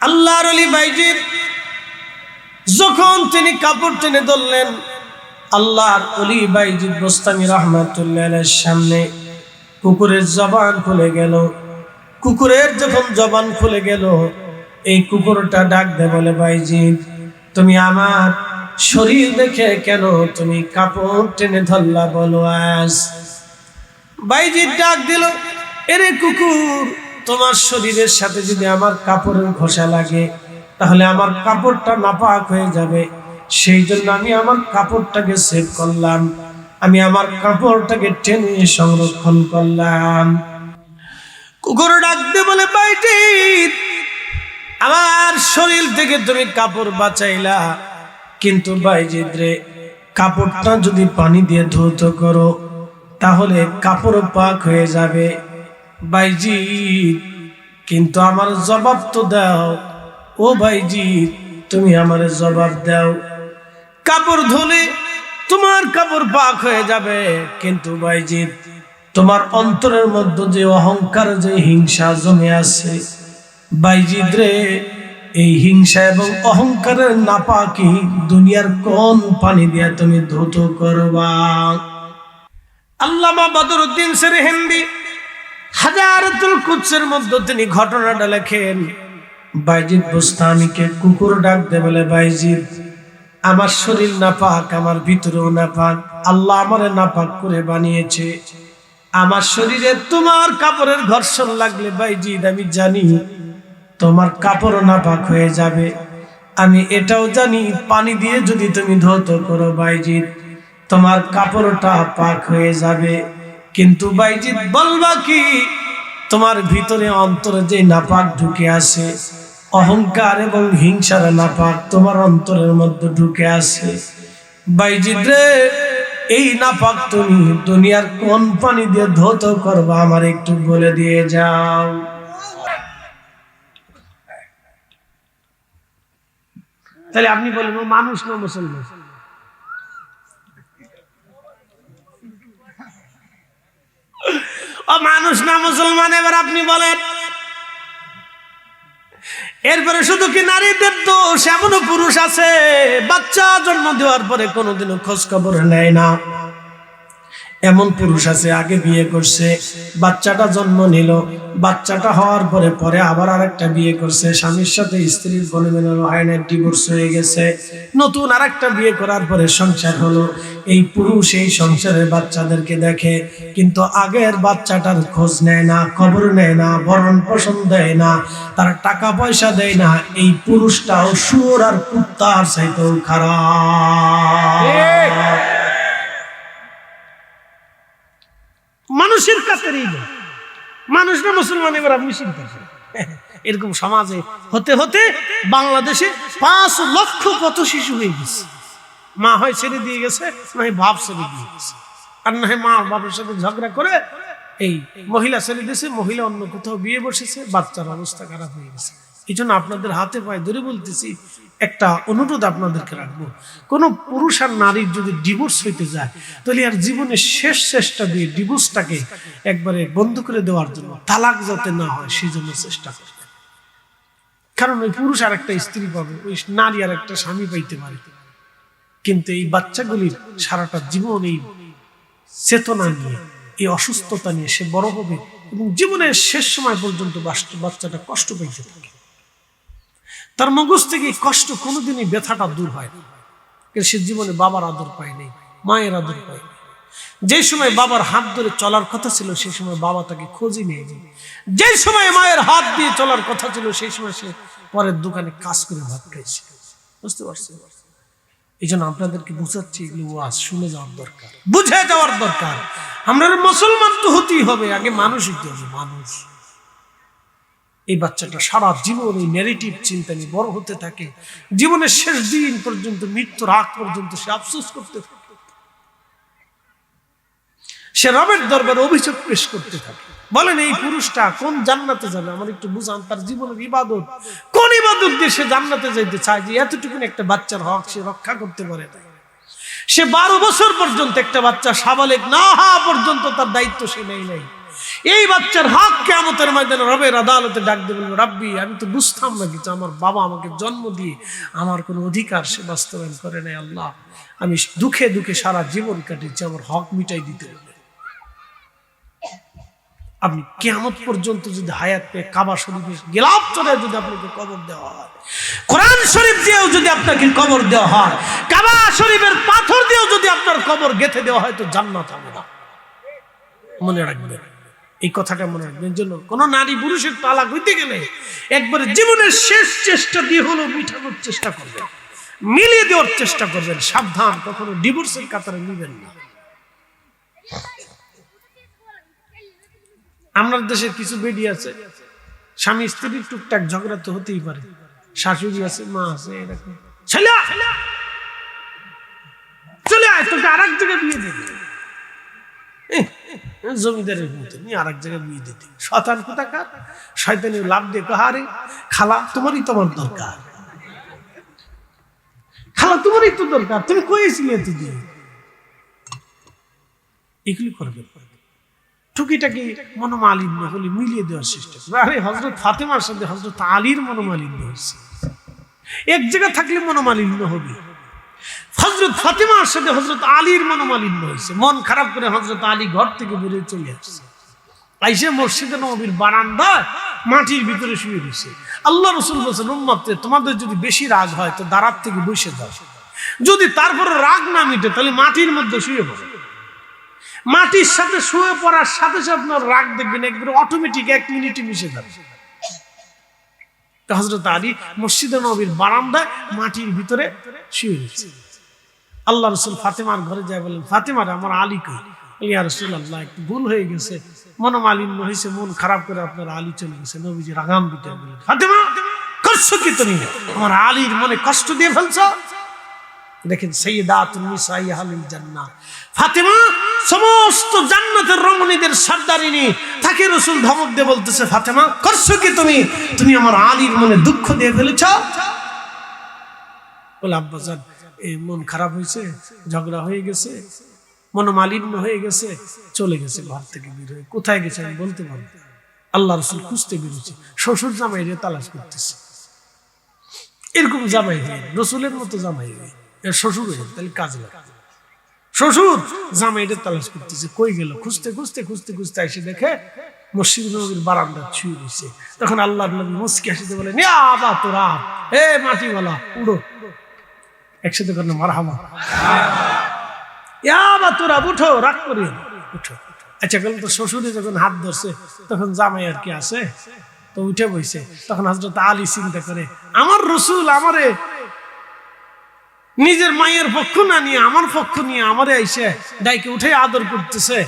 [SPEAKER 1] আল্লাহর ওলি বাইজিদ যখন তিনি কাপড় টেনে ধরলেন, আল্লাহর ওলি বাইজিদ বুস্তামি রাহমাতুল্লাহ আলাইহির সামনে কুকুরের জবান খুলে গেল। কুকুরের যখন জবান খুলে গেল, এই কুকুরটা ডাক দে বলে বাইজিদ তুমি আমার শরীর দেখে কেন তুমি কাপড় টেনে ধরলা বলো আজ। বাইজিদ ডাক দিল, এরে কুকুর, তোমার শরীরের সাথে যদি আমার কাপড়ের ঘষা লাগে তাহলে আমার কাপড়টা নাপাক হয়ে যাবে, সেই জন্য আমি আমার কাপড়টাকে সেভ করলাম, আমি আমার কাপড়টাকে টেনে সংরক্ষণ করলাম। কুকুর ডাক দিয়ে বলে বাইজিদ আমার শরীর থেকে তুমি কাপড় বাঁচাইলা, কিন্তু বাইজিদ রে কাপড়টা যদি পানি দিয়ে ধৌত করো তাহলে কাপড় পাক হয়ে যাবে। বাইজিদ কিন্তু আমার জবাব তো দাও, ও বাইজিদ তুমি আমার জবাব দাও। কাপড় ধুলে তোমার কাপড় পাক হয়ে যাবে, কিন্তু বাইজিদ তোমার অন্তরের মধ্যে যে অহংকার, যে হিংসা জমে আছে, বাইজিদ রে এই হিংসা এবং অহংকারের নাপাকি দুনিয়ার কোন পানি দিয়া তুমি ধৌত করবা? আল্লামা বদরুদ্দিন সেরহিন্দি হাজারাতুল কুদসের মধ্যে তিনি ঘটনাটা লেখেন। বাইজিদ বুস্তামিকে কুকুর ডাক দে বলে বাইজিদ আমার শরীর নাপাক, আমার ভিতরেও নাপাক, আল্লাহ আমারে নাপাক করে বানিয়েছে। আমার শরীরে তোমার কাপড়ের ঘর্ষণ লাগলে বাইজিদ আমি জানি তোমার কাপড় নাপাক হয়ে যাবে। আমি এটাও জানি পানি দিয়ে যদি তুমি ধৌত করো বাইজিদ তোমার কাপড়টা পাক হয়ে যাবে। কিন্তু বাইজিদ বলবা কি, তোমার ভিতরে অন্তরে যে নাপাক ঢুকে আছে, অহংকার এবং হিংসার নাপাক তোমার অন্তরের মধ্যে ঢুকে আছে। বাইজিদ রে, এই নাপাক তুমি দুনিয়ার কোন পানি দিয়ে ধৌত করবা আমার একটু বলে দিয়ে যাও। তাহলে আপনি বলেন ও মানুষ না মুসলমান? ও মানুষ না মুসলমান? এবার আপনি বলেন। এরপরে শুধু কি নারীদের দোষ? এমনও পুরুষ আছে বাচ্চা জন্ম দেওয়ার পরে কোনোদিনও খোঁজ খবর নেয় না। এমন পুরুষ আছে আগে বিয়ে করছে, বাচ্চাটা জন্ম নিল, বাচ্চাটা হওয়ার পরে পরে আবার আরেকটা বিয়ে করছে, স্বামীর সাথে স্ত্রীর কোনো মিলন হয় না, ডিভোর্স হয়ে গেছে, নতুন আরেকটা বিয়ে করার পরে সংসার হলো। এই পুরুষ এই সংসারের বাচ্চাদেরকে দেখে, কিন্তু আগের বাচ্চাটার খোঁজ নেয় না, খবর নেয় না, ভরণ পোষণ দেয় না, তার টাকা পয়সা দেয় না। এই পুরুষটাও শুয়োর আর কুত্তার চাইতেও খারাপ। মানুষের কাতারেই মানুষ না মুসলমান? এবার আপনি চিন্তা করেন, এরকম সমাজে হতে হতে বাংলাদেশে 5 লক্ষ কত শিশু হয়ে গেছে। মা হয় ছেড়ে দিয়ে গেছে, না বাপ ছেড়ে দিয়ে গেছে, আর না মা বাপের সাথে ঝগড়া করে এই মহিলা ছেড়ে দিয়েছে, মহিলা অন্য কোথাও বিয়ে বসেছে, বাচ্চার অবস্থা খারাপ হয়ে গেছে। এই জন্য আপনাদের হাতে পায়ে ধরে বলতেছি, একটা অনুরোধ আপনাদেরকে রাখবো, কোন পুরুষ আর নারীর যদি ডিভোর্স হইতে যায়, তাহলে আর জীবনের শেষ চেষ্টা দিয়ে ডিভোর্সটাকে একবারে বন্ধ করে দেওয়ার জন্য, তালাক যাতে না হয় সেই জন্য চেষ্টা করবেন। কারণ ওই পুরুষ আর একটা স্ত্রী পাবে, ওই নারী আর একটা স্বামী পাইতে পারে, কিন্তু এই বাচ্চাগুলির সারাটা জীবন এই চেতনা নিয়ে, এই অসুস্থতা নিয়ে সে বড় হবে এবং জীবনের শেষ সময় পর্যন্ত বাচ্চাটা কষ্ট পাইতে থাকে। তার মগজ থেকে কষ্ট কোনোদিনই, ব্যথাটা দূর হয় না। সে জীবনে বাবার আদর পায় নাই, মায়ের আদর পায় নাই। যে সময় বাবার হাত ধরে চলার কথা ছিল সেই সময় বাবা তাকে খোঁজই নেয়নি। যে সময় মায়ের হাত দিয়ে চলার কথা ছিল সেই সময় সে পরের দোকানে কাজ করে ভাত খাইছে। বুঝতে পারছেন? এই জন্য আপনাদেরকে বুঝাচ্ছি, এগুলো ওয়াজ শুনে যাওয়ার দরকার, বুঝে যাওয়ার দরকার। আমরা মুসলমান তো হতেই হবে, আগে মানুষ হতে হবে, মানুষ। এই বাচ্চাটা সারা জীবন এই নেগেটিভ চিন্তা নিয়ে বড় হতে থাকে, জীবনের শেষ দিন পর্যন্ত, মৃত্যুর আগ পর্যন্ত সে আফসোস করতে থাকে, সে রবের দরবারে অভিযোগ পেশ করতে থাকে। বলেন এই পুরুষটা কোন জান্নাতে যাবে? আমার একটু বুঝান। তার জীবনের ইবাদত, কোন ইবাদত দিয়ে সে জান্নাতে যাইতে চায় যে এতটুকু একটা বাচ্চার হক সে রক্ষা করতে পারে না? সে 12 বছর পর্যন্ত একটা বাচ্চা সাবালেক না হওয়া পর্যন্ত তার দায়িত্ব সে নেই নাই। এই বাচ্চার হক কিয়ামতের ময়দানে রবের আদালতে ডাক দেবেন, রাব্বি আমি তো বুঝতাম না কিছু, আমার বাবা আমাকে জন্ম দিয়ে আমার কোনো অধিকার সে বাস্তবায়ন করে নাই। আল্লাহ, আমি দুঃখে দুঃখে সারা জীবন কাটিয়েছি, আমার হক মিটাই দিতে হবে। আপনি কিয়ামত পর্যন্ত যদি হায়াত পেয়ে কাবা শরীফে গিলাফ চড়ে যদি আপনাকে কবর দেওয়া হয়, কোরআন শরীফ দিয়েও যদি আপনাকে কবর দেওয়া হয়, কাবা শরীফের পাথর দিয়েও যদি আপনার কবর গেঁথে দেওয়া হয়, তো জান্নাত হবে না। মনে রাখবেন এই কথাটা, মনে রাখবেন। জন্য কোন নারী পুরুষের তালাক হইতে গেলে একবারে জীবনের শেষ চেষ্টা দিয়ে হলো মিটানোর চেষ্টা করবেন, মিলিয়ে দেওয়ার চেষ্টা করবেন। সাবধান, কখনো ডিভোর্সের কাতারে নিবেন না। আমরা দেশের কিছু বেডি আছে, স্বামী স্ত্রীর টুকটাক ঝগড়া তো হতেই পারে, শাশুড়ি আছে, মা আছে, এরকম চলে আয়, তোকে আর এক জায়গায় বিয়ে দিবি, জমিদারের মতো নিয়ে আর এক জায়গায় বিয়ে দিতে। শয়তান কোথাকার, শয়তানি লাভ দিয়ে কাহারে, খালা তোমারই তোমার দরকার, খালা তোমারই তো দরকার, তুমি কইছিলে তো দিয়ে, এগুলি করবে। টুকিটাকি মনোমালিন্য হলে মিলিয়ে দেওয়ার চেষ্টা করবে। আরে হযরত ফাতেমার সাথে হযরত আলীর মনোমালিন্য হয়েছে, এক জায়গায় থাকলে মনোমালিন্য হবে। হযরত ফাতেমার সাথে হযরত আলীর মনোমালিন্য হয়েছে, মন খারাপ করে হযরত আলী ঘর থেকে বেরিয়ে চলে আসছে, আইসে মসজিদে নববীর বারান্দায় মাটির ভিতরে শুয়ে রয়েছে। আল্লাহ রাসূল বলেছেন, উম্মত তোমাদের যদি বেশি রাগ হয় তো দাঁড়ার থেকে বসে যাও, যদি তারপরে রাগ না মিটে তাহলে মাটির মধ্যে শুয়ে পড়ো। মাটির সাথে শুয়ে পড়ার সাথে সাথে আপনার রাগ দেখবেন একবারে অটোমেটিক 1 মিনিটে মিশে যাবে। হযরত আলী মসজিদে নববীর বারান্দায় মাটির ভিতরে শুয়ে রয়েছে। আল্লাহ রসুল ফাতেমার ঘরে যায় বলেন, ফাতেমার আমার আলী কই? ইয়া রাসূলুল্লাহ, একটু ভুল হয়ে গেছে, মনোমালিন্য হয়েছে, মন খারাপ করে আপনার আলী চলে গেছে। নবীজি রাগাম দিতে বলেন, ফাতেমা করছো কি তুমি? আমার আলীর মনে কষ্ট দিয়ে ফেলছো। দেখেন সাইয়্যিদাতুন নিসাই আহলিল জান্নাহ ফাতেমা, সমস্ত জান্নাতের রমণীদের সর্দারিনী, তাকে রাসূল ধমক দিয়ে বলতেছে, ফাতেমা করছো কি তুমি? তুমি আমার আলীর মনে দুঃখ দিয়ে ফেলেছো। বলে, আব্বাজান এই মন খারাপ হয়েছে, ঝগড়া হয়ে গেছে, মনোমালিন্য হয়ে গেছে, চলে গেছে ঘর থেকে বের হয়ে। কোথায় গেছে আমি বলতে পারবো। আল্লাহ রাসূল খুঁজতে বেরোচ্ছে, শ্বশুর জামাইরে তালাশ করতেছে। এরকম জামাই হয় রাসূলের মতো জামাই হয়, এর শ্বশুর হয় তাহলে কাজ লাগে। শ্বশুর জামাইরে তালাশ করতেছে, কই গেল? খুঁজতে খুঁজতে খুঁজতে খুঁজতে এসে দেখে মসজিদ নববীর বারান্দা ছুঁয়ে দিচ্ছে। তখন আল্লাহর নবী মুস্কি হাসিতে বলেন, ইয়া আবা তোরা, এ মাটিওয়ালা উড়ো। একসাথে করেন মারহাবা। ইয়া আবা তোরা উঠো, রাগ করি উঠো। আচ্ছা গেল তো শ্বশুরে যখন হাত ধরছে তখন জামাই আর কি আছে তো উঠে বইছে। তখন হযরত আলী চিন্তা করে, আমার রাসূল আমারে নিজের মায়ের পক্ষ না নিয়ে আমার পক্ষ নিয়ে আমারে আইসে ডাইকে উঠে আদর করতেছে।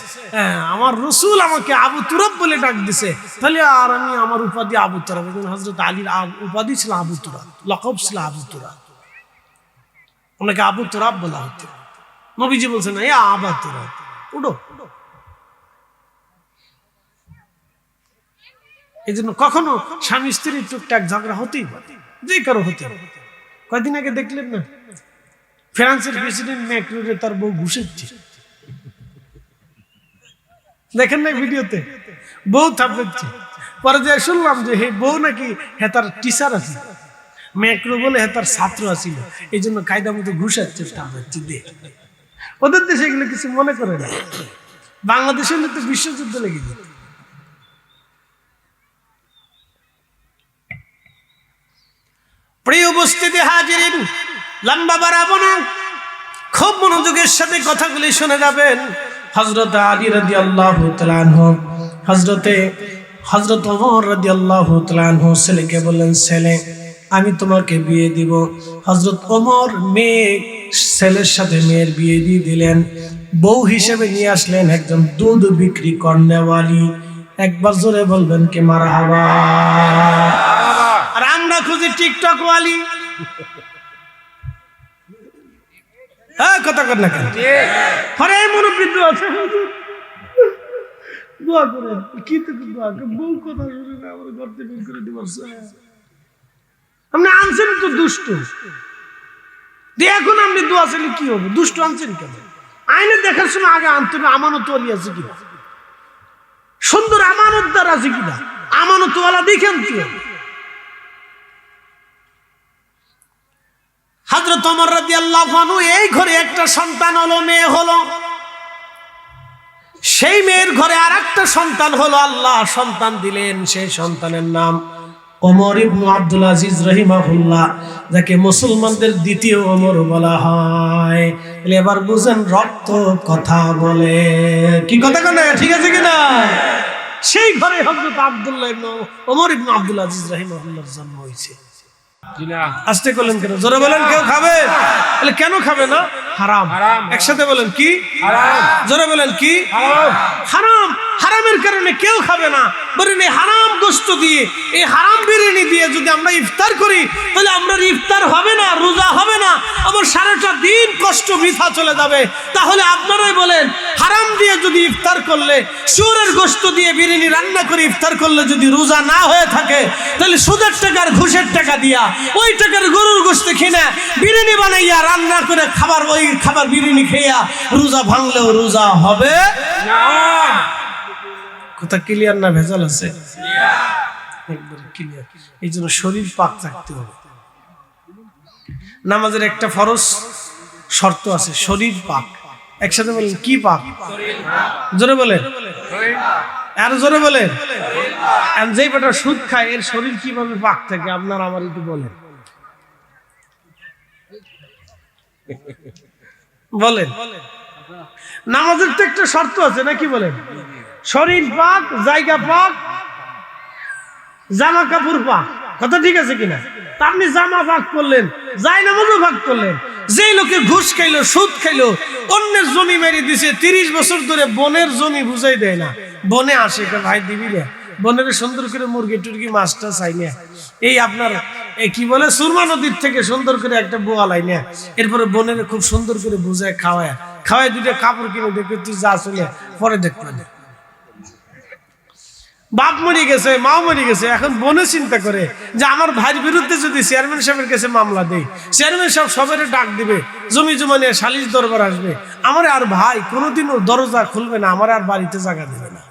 [SPEAKER 1] আমার রাসূল আমাকে আবু তুরাব বলে ডাক দিছে, তাহলে আর আমি আমার উপাধি আবু তুরাব। হযরত আলীর উপাধি ছিল আবু তুরাব, লকব ছিল আবু তুরাব, ওনাকে আবু তুরাব বলা হতো। নবীজি বলছেন, এ আবু তুরাব উঠো। এই জন্য কখনো স্বামী স্ত্রীর টুকটাক ঝগড়া হতেই পারে, যে কারো হতে। কয়দিন আগে দেখলেন না, ফ্রান্সের প্রেসিডেন্ট ম্যাক্রোরে তার বউ ঘুষেছে, দেখেন না ভিডিওতে? বউ থাপড়াচ্ছে। পরে যে শুনলাম যে হে বউ নাকি হে তার টিচার আছে, ম্যাক্রো বলে হে তার ছাত্র আছিল, এই জন্য কায়দা মতো ঘুষাচ্ছে, থাপড়াচ্ছে। ওদের দেশে এগুলো কিছু মনে করে না, বাংলাদেশে হলে তো বিশ্বযুদ্ধ লেগে যেত। প্রিয় উপস্থিতি হাজিরিন, লম্বা বাড়াবো না, খুব মনোযোগের সাথে কথাগুলি শুনে যাবেন। হযরত আলী রাদিয়াল্লাহু তাআলা আনহু হযরত ওমর রাদিয়াল্লাহু তাআলা আনহু ছেলেকে বললেন, ছেলে আমি তোমাকে বিয়ে দিব। হযরত ওমর ছেলের সাথে মেয়ের বিয়ে দিয়ে দিলেন। বউ হিসেবে নিয়ে আসলেন একজন দুধ বিক্রি করনেওয়ালি। একবার জোরে বলবেন কি মারহাবা। আর আমরা খুঁজি টিকটক ওয়ালি। হ্যাঁ, কথা কর না কেন? আরে মুরব্বি দোয়া আছে, দোয়া করেন। কি তো দোয়া, বউ কথা শুনে না আমার ঘর থেকে বের করে দিবস। আপনি আনছেন তো দুষ্ট দিয়ে, এখন আপনি দোয়া চাইলে কি হবে? দুষ্ট আনছেন কেন? আইনে দেখার সময় আগে আনতে হবে আমানত ওয়ালি আছে কিনা, সুন্দর আমানতদার আছে কিনা, আমানত ওয়ালা দেখে আনতে হবে। হযরত ওমর রাদিয়াল্লাহু আনহু এই ঘরে একটা সন্তান হলো, মেয়ে হলো। সেই মেয়ের ঘরে আরেকটা সন্তান হলো, আল্লাহ সন্তান দিলেন। সেই সন্তানের নাম ওমর ইবনে আব্দুল আজিজ রাহিমাহুল্লাহ, যাকে মুসলমানদের দ্বিতীয় ওমর বলা হয়। এবার বুঝেন, রক্ত কথা বলে। কি কথা কেন? ঠিক আছে কিনা? সেই ঘরে হযরত আব্দুল্লাহ ইবনে ওমর ইবনে আব্দুল আজিজ রাহিমাহুল্লাহর জন্ম হয়েছে। আস্তে করলেন কেন? জোরে বলেন। কেউ খাবে? কেন খাবে না? হারাম। একসাথে বলেন কি? জোরে বলেন কি? হারাম। হারামের কারণে কেউ খাবে না। বলেন এই হারাম গোশত দিয়ে, এই হারাম বিরিয়ানি দিয়ে যদি আমরা ইফতার করি, তাহলে আমরা ইফতার হবে না, রোজা হবে না, আমার সারাটা দিন কষ্ট বৃথা চলে যাবে। তাহলে আপনারাই বলেন, হারাম দিয়ে যদি ইফতার করলে, শুয়োরের গোশত দিয়ে বিরিয়ানি রান্না করে ইফতার করলে যদি রোজা না হয়ে থাকে, তাহলে সুদের টাকা আর ঘুষের টাকা দিয়া ওই টাকার গরুর গোশত কিনে বিরিয়ানি বানাইয়া রান্না করে খাবার, ওই খাবার বিরিয়ানি খেয়া রোজা ভাঙলেও রোজা হবে না। কথা ক্লিয়ার না ভেজাল আছে? একবার ক্লিয়ার। এই জন্য শরীর পাক থাকতে হবে। নামাজের একটা ফরজ শর্ত আছে, শরীর পাক। একসাথে বলেন কি পাক? জোরে বলেন, আর জোরে বলেন। যে বেটা সুদ খায় এর শরীর কিভাবে পাক থাকে আপনার আমার একটু বলেন। বলেন। নামাজের তো একটা শর্ত আছে নাকি? বলেন। শরীর পাক, জায়গা পাক, জামা কাপড় পাক। কথা ঠিক আছে কিনা? আপনি জামা পাক করলেন, যাই নামাজও ভাগ করলেন। যেই লোকে ঘুষ খাইলো, সুদ খাইলো, অন্যের জমি মেরে দিছে, 30 বছর ধরে বনের জমি বুঝাই দেয় না, বনে আসে ভাই দিবি না, বনের সুন্দর করে মুরগি টুরগি মাছটা চাই না, এই আপনার কি বলে সুরমা নদীর থেকে সুন্দর করে একটা বোয়া লাই না, এরপরে বনের খুব সুন্দর করে বুঝায় খাওয়ায় দুইটা কাপড় কিনে দেখে তুই যা চলে পরে দেখতে না। বাপ মরে গেছে, মাও মরে গেছে, এখন বনে চিন্তা করে যে আমার ভাইয়ের বিরুদ্ধে যদি চেয়ারম্যান সাহেবের কাছে মামলা দেই, চেয়ারম্যান সাহেব সবের ডাক দিবে, জমি জমা নিয়ে সালিশ দরবার আসবে, আমার আর ভাই কোনোদিনও দরজা খুলবে না, আমার আর বাড়িতে জায়গা দেবে না।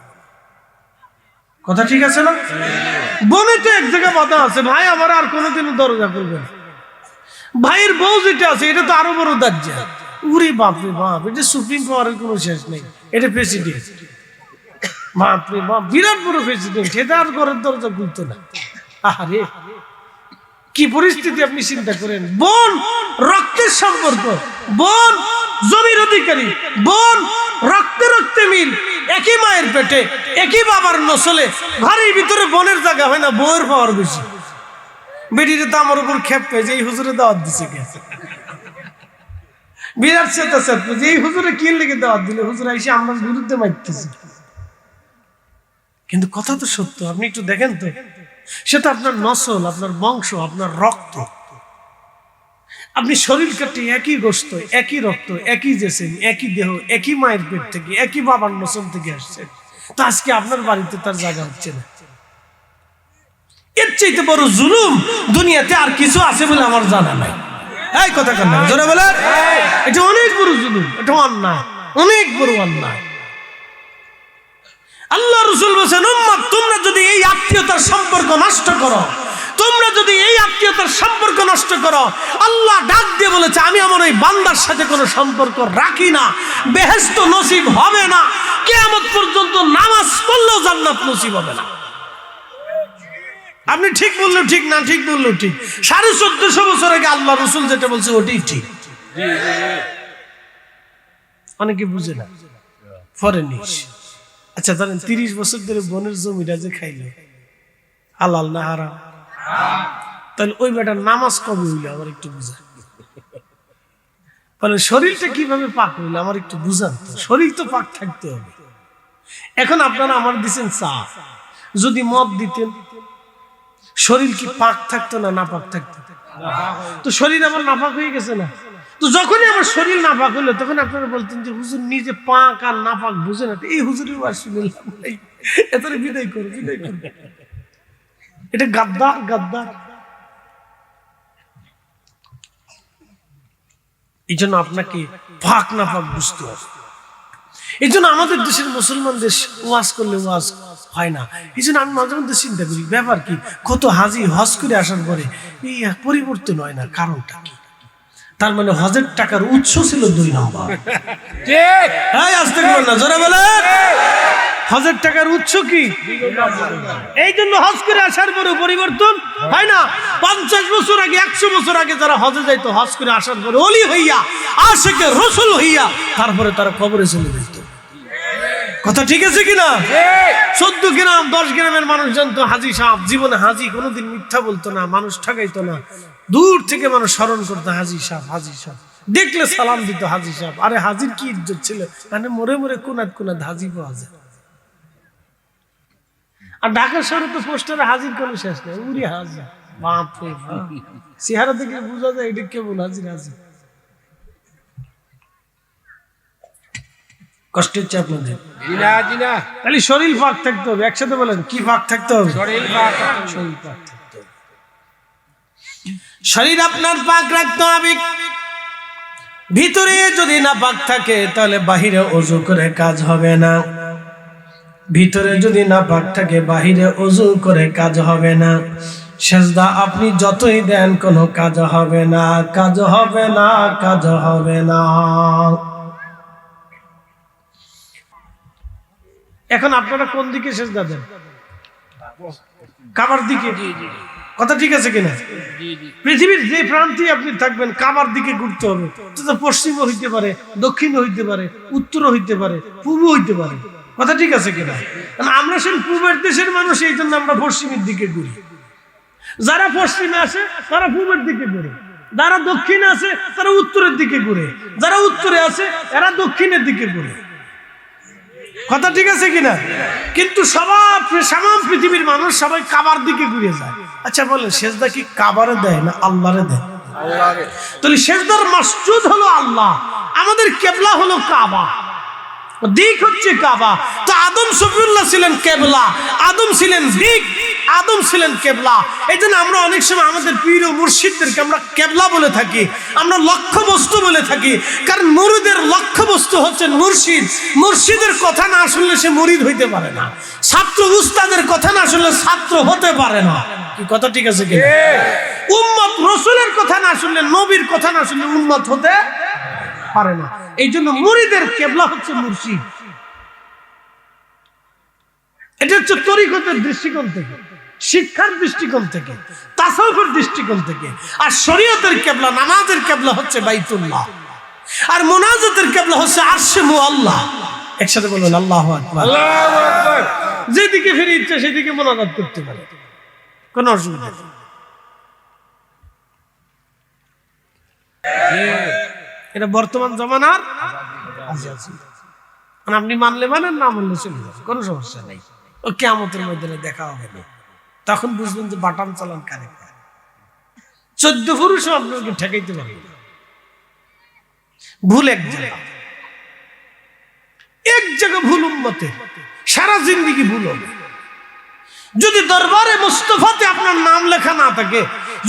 [SPEAKER 1] কথা ঠিক আছে না? বনে তো এক জায়গায় বাধা আছে, ভাই আমার আর কোনোদিনও দরজা খুলবে না। ভাইয়ের বউ যেটা আছে এটা তো আরো বড় দাজ্জা, উরে বাপরে বাপ, এটা সুপ্রিম পাওয়ারের কোনো শেষ নেই, এটা প্রেসিডেন্ট, বাপরে বাপ বিরাট বড় প্রেসিডেন্ট, সেটা আর ঘরের দরজা খুলতো না। আরে কি পরিস্থিতি আপনি চিন্তা করেন। বোন রক্তের সম্পর্ক, বোন জমির অধিকারী, বোন রক্তে রক্তে মিল, একই মায়ের পেটে একই বাবার নসলে, ঘরের ভিতরে বোনের জায়গা হয় না, বউয়ের পাওয়ার বেশি। বেটিরে তো আমার উপর খেপ পেয়ে যে এই হুজুরে দাওয়াত দিছে গেছে, বিরাট চেতা যে এই হুজুরে কি লেগে দাওয়াত দিলে, হুজুর এসে আমার বিরুদ্ধে মারতেছে। কিন্তু কথা তো সত্য, আপনি একটু দেখেন তো, সেটা আপনার নসল, আপনার বংশ, আপনার রক্ত, আপনি শরীর কাটে একই গোস্ত, একই রক্ত, একই জেসেন, একই দেহ, একই মায়ের পেট থেকে, একই বাবার নসল থেকে আসছেন, তো আজকে আপনার বাড়িতে তার জায়গা হচ্ছে না। এর চাইতে বড় জুলুম দুনিয়াতে আর কিছু আছে বলে আমার জানা নাই। এই কথা কেন জোরে বলেন, এটা অনেক বড় জুলুম, এটা অন্যায়, অনেক বড় অন্যায়। আল্লাহ রাসূল বলেছেন, উম্মত তোমরা যদি এই আত্মীয়তার সম্পর্ক নষ্ট করো, তোমরা যদি এই আত্মীয়তার সম্পর্ক নষ্ট করো, আল্লাহ ডাক দিয়ে বলেছে আমি আমার ওই বান্দার সাথে কোনো সম্পর্ক রাখি না, বেহেশত নসিব হবে না, কিয়ামত পর্যন্ত নামাজ পড়লেও জান্নাত নসিব হবে না। আপনি ঠিক বললেও ঠিক, না ঠিক বললেও ঠিক, 1450 বছর আগে আল্লাহ রাসূল যেটা বলছে ওটাই ঠিক। অনেকে বুঝে না, ফরেনিস। আচ্ছা ধরেন 30 বছর ধরে বনের জমিটা যে খাইলো, হালাল না হারাম? তাহলে ওই বেটার নামাজ কবে হইলো আমার একটু বুঝান। মানে শরীরটা কিভাবে পাক হইলো আমার একটু বুঝান তো, শরীর তো পাক থাকতে হবে। এখন আপনারা আমার দিচ্ছেন চা, যদি মদ দিতেন শরীর কি পাক থাকতো না নাপাক থাকতো? তো শরীর আমার নাপাক হয়ে গেছে না? তো যখনই আমার শরীর নাপাক হলো তখন আপনারা বলতেন যে হুজুর নিজে পাক আর নাপাক বুঝে না, এই হুজুরের ওয়াজ শুনলাম এত বিদায় করো, বিদায় করো, এটা গাদ্দার, গাদ্দার। এই জন্য আপনাকে পাক নাপাক বুঝতে হবে। এই জন্য আমাদের দেশের মুসলমানদের ওয়াজ করলে ওয়াজ হয় না। এই জন্য আমি মাঝে মধ্যে চিন্তা করি ব্যাপার কি, কত হাজি হজ করে আসার পরে এই পরিবর্তন হয় না, কারণটা কি? তার মানে হজের টাকার উৎস ছিল 2 নম্বর। ঠিক, হ্যাঁ আস্তে বলেন না, জোরে বলেন। হজের টাকার উৎস কি? এই জন্য হজ করে আসার পরে পরিবর্তন হয় না। 50 বছর আগে, 100 বছর আগে যারা হজে যাইতো, হজ করে আসার পরে ওলি হইয়া, আশিকে রাসূল হইয়া, তারপরে তারা কবরে চলে যেত। কথা ঠিক আছে কিনা? 14 গ্রাম 10 গ্রামের মানুষ জানতো হাজি সাহেব, জীবনে হাজি কোনোদিন মিথ্যা বলতো না, মানুষ ঠকাইতো না, দূর থেকে মানুষ স্মরণ করতো হাজি সাহেব, হাজি সাহেব, দেখলে সালাম দিত হাজি সাহেব। আরে হাজির কি ইজ্জত ছিল, মানে মরে মরে কোনাত কোনাত হাজি পাওয়া যায়। আর ঢাকা শহরে তো পোস্টারে হাজির কোনো শেষ নেই, উড়ি হাজির, বাপরে বাপ, চেহারা দেখে বোঝা যায় এটা কেমন হাজির। হাজির কষ্ট হচ্ছে আপনাদের? খালি শরীর পাক থাকতে হবে, একসাথে বলেন কি পাক থাকতে হবে? শরীর পাক থাকতে হবে। শরীর আপনার পাক রাখতে হবে। ভিতরে যদি না পাক থাকে তাহলে বাহিরে ওযু করে কাজ হবে না, ভিতরে যদি না পাক থাকে বাহিরে ওযু করে কাজ হবে না। সেজদা আপনি যতই দেন কোনো কাজ হবে না, কাজ হবে না, কাজ হবে না। এখন আপনারা কোন দিকে সেজদা দেন? কাবার দিকে। কথা ঠিক আছে কিনা? পৃথিবীর যে প্রান্তে আপনি থাকবেন কাবার দিকে ঘুরতে হবে। তো পশ্চিম হইতে পারে, দক্ষিণ হইতে পারে, উত্তর হইতে পারে, পূর্ব হইতে পারে। কথা ঠিক আছে কিনা? আমরা সেই পূর্বের দেশের মানুষ, এই জন্য আমরা পশ্চিমের দিকে ঘুরি। যারা পশ্চিমে আসে তারা পূর্বের দিকে ঘুরে, যারা দক্ষিণে আছে তারা উত্তরের দিকে ঘুরে, যারা উত্তরে আছে এরা দক্ষিণের দিকে ঘুরে। কথা ঠিক আছে কিনা? কিন্তু সামাম পৃথিবীর মানুষ সবাই কাবার দিকে ঘুরে যায়। আচ্ছা বলেন, সেজদা কি কাবারে দেয় না আল্লাহরে দেয়? তাহলে সেজদার মাসজুদ হলো আল্লাহ, আমাদের কেবলা হলো কাবা, দিক হচ্ছে কাবা। তো আদম সফিউল্লাহ ছিলেন কেবলা, আদম ছিলেন দিক, আদম ছিলেন কেবলা। এই জন্য আমরা অনেক সময় আমাদের পীর ও মুর্শিদদেরকে আমরা কেবলা বলে থাকি, আমরা লক্ষ্য বস্তু বলে থাকি। কারণ মুরিদের লক্ষ্য বস্তু হচ্ছে মুর্শিদ। মুর্শিদের কথা না শুনলে সে মুরিদ হইতে পারে না, ছাত্র উস্তাদের কথা না শুনলে ছাত্র হতে পারে না। কি কথা ঠিক আছে কি? উম্মত রসুলের কথা না শুনলে, নবীর কথা না শুনলে উম্মত হতে পারে না। এই জন্য মুরিদের কেবলা হচ্ছে মুর্শিদ। এটা হচ্ছে তরিকতের দৃষ্টিকোণ থেকে, শিক্ষার দৃষ্টিকোণ থেকে, তাসাউফের দৃষ্টিকোণ থেকে। আর শরীয়তের কেবলা, নামাজের কেবলা হচ্ছে বাইতুল্লাহ, আর মুনাজাতের কেবলা হচ্ছে আরশে মুআল্লা। একসাথে বলুন আল্লাহু আকবার। আল্লাহু আকবার। যেদিকে ফিরে ইচ্ছা সেদিকে মুনাজাত করতে পারে, কোনো অসুবিধা নেই। এটা বর্তমান জমানার আপনি মানলে মানেন, না মানলে চলে যাবে, কোনো সমস্যা নেই। ও কিয়ামতের ময়দানে দেখা হবে না, তখন বুঝবেন যে বাটাম চালান কারে। 14 পুরুষও আপনাকে ঠেকাইতে পারবে না। ভুল এক জায়গা ভুল উম্মতের সারা জিন্দেগি ভুল হবে। যদি দরবারে মুস্তাফাতে আপনার নাম লেখা না থাকে,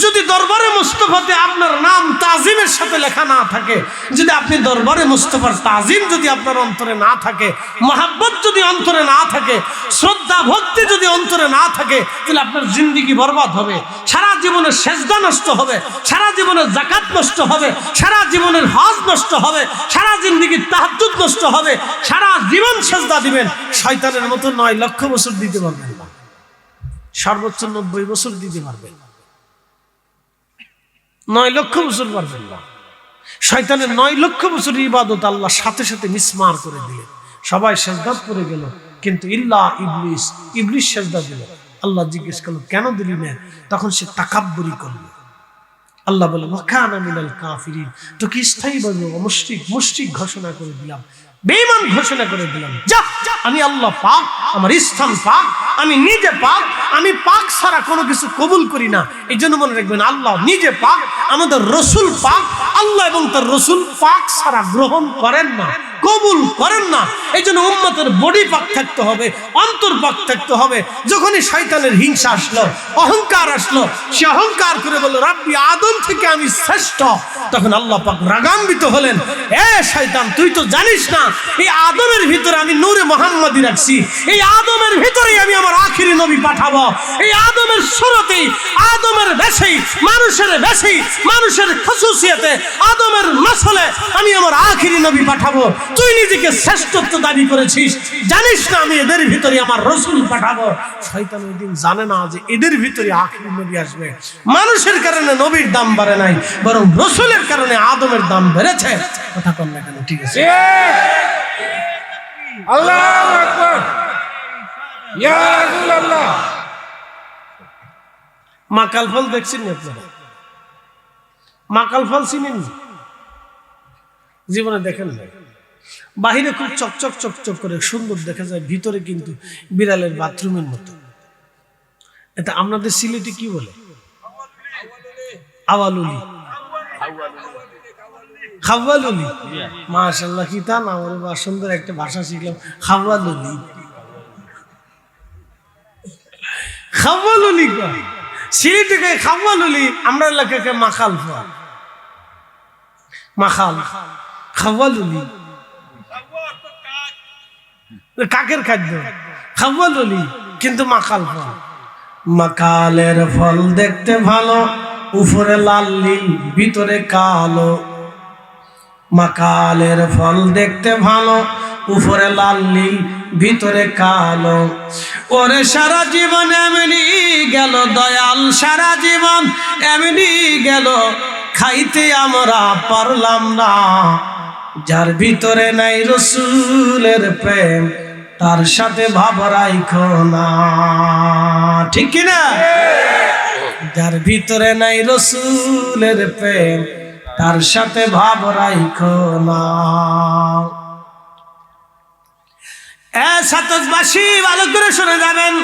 [SPEAKER 1] যদি দরবারে মুস্তাফাতে আপনার নাম তাজিমের সাথে লেখা না থাকে, যদি আপনি দরবারে মুস্তাফার তাজিম যদি আপনার অন্তরে না থাকে, মহাব্বত যদি অন্তরে না থাকে, শ্রদ্ধা ভক্তি যদি অন্তরে না থাকে, তাহলে আপনার জিন্দেগি বরবাদ হবে। সারা জীবনের সেজদা নষ্ট হবে, সারা জীবনের যাকাত নষ্ট হবে, সারা জীবনের হজ নষ্ট হবে, সারা জিন্দেগির তাহাজ্জুদ নষ্ট হবে, সারা জীবন সেজদা দিবেন, শয়তানের মতো 9 লক্ষ বছর দিতে পারবেন না, সর্বোচ্চ 90 বছর দিতে পারবেন, 9 লক্ষ বছর পারবেন না। শয়তানের 9 লক্ষ বছর ইবাদত আল্লাহ সাথে সাথে মিসমার করে দিলেন। সবাই সেজদা পড়ে গেল, কিন্তু ইল্লা ইবলিস, ইবলিস সেজদা দিল। আল্লাহ জিজ্ঞেস করলো কেন দিলি না? তখন সে তাকাব্বুরি করলো। আল্লাহ বলে ওয়াকানা মিনাল কাফিরিন, তো কি স্থায়ীভাবে মুশরিক ঘোষণা করে দিলাম, বেঈমান ঘোষণা করে দিলাম। যা, আমি আল্লাহ পাক, আমার স্থান পাক, আমি নিজে পাক, আমি পাক ছাড়া কোনো কিছু কবুল করি না। এই জন্য মনে রাখবেন, আল্লাহ নিজে পাক, আমাদের রসুল পাক, আল্লাহ এবং তার রসুল পাক ছাড়া গ্রহণ করেন না, কবুল করেন না। এই জন্য উম্মতের বডি পাক থাকতে হবে, অন্তর পাক থাকতে হবে। যখনই শয়তানের হিংসা আসলো, অহংকার আসলো, সে অহংকার করে বলল রাব্বি আদম থেকে আমি শ্রেষ্ঠ, তখন আল্লাহ পাক রাগান্বিত হলেন, এ শয়তান তুই তো জানিস না এই আদমের ভিতরে আমি নূরে মুহাম্মাদি রাখছি, এই আদমের ভিতরেই আমি আমার আখিরি নবী পাঠাবো, এই আদমের সুরতেই, আদমের বেশেই, মানুষের বেশেই, মানুষের খাসুসিয়াতে, আদমের নসলে আমি আমার আখিরি নবী পাঠাবো। তুই নিজেকে শ্রেষ্ঠত্ব দাবি করেছিস, জানিস না আমি এদের ভিতরে আমার রসুল পাঠাবো। শয়তান ওই দিন জানে না যে এদের ভিতরে আখিরি নবী আসবে। মানুষের কারণে নবীর দাম বাড়ে নাই, বরং রসুলের কারণে আদমের দাম বেড়েছে। কথা কন না কেন? ঠিক আছে, আল্লাহু আকবার, ইয়া রাসূলুল্লাহ। মাকাল ফল দেখছেন না আপনারা? মাকাল ফল চিনেন? জীবনে দেখেন না? বাহিরে খুব চকচক চকচক করে সুন্দর দেখা যায়, ভিতরে কিন্তু বিড়ালের বাথরুমের মতো। এটা আপনাদের সিলেটে কি বলে? আওয়ালুলি, খাওয়ালুলি। মাশাআল্লাহ, কি তা না, আমার সুন্দর একটা ভাষা শিখলাম, খাওয়ালুলি। খাওয়ালুলি কয় সিলেটে, খাওয়ালুলি। আমরা এলাকাকে মাখাল ফল, মাখাল, খাওয়ালুলি কাকের খাদ্য, খাওয়ালুলি কিন্তু মাকাল ফল। মাকালের ফল দেখতে ভালো, উপরে লাল নীল ভিতরে কালো। মাকালের ফল দেখতে ভালো, উপরে লাল নীল ভিতরে কালো। ওরে সারা জীবন এমনি গেল দয়াল, সারা জীবন এমনি গেল, খাইতে আমরা পারলাম না। যার ভিতরে নাই রসুলের প্রেম, তার সাথে ভাব রাইখো না। ঠিক কিনা? যার ভিতরে নাই রসুলের প্রেম তার সাথে ভাব রাইখো না। সাতজবাসী ভালো করে শুনে যাবেন।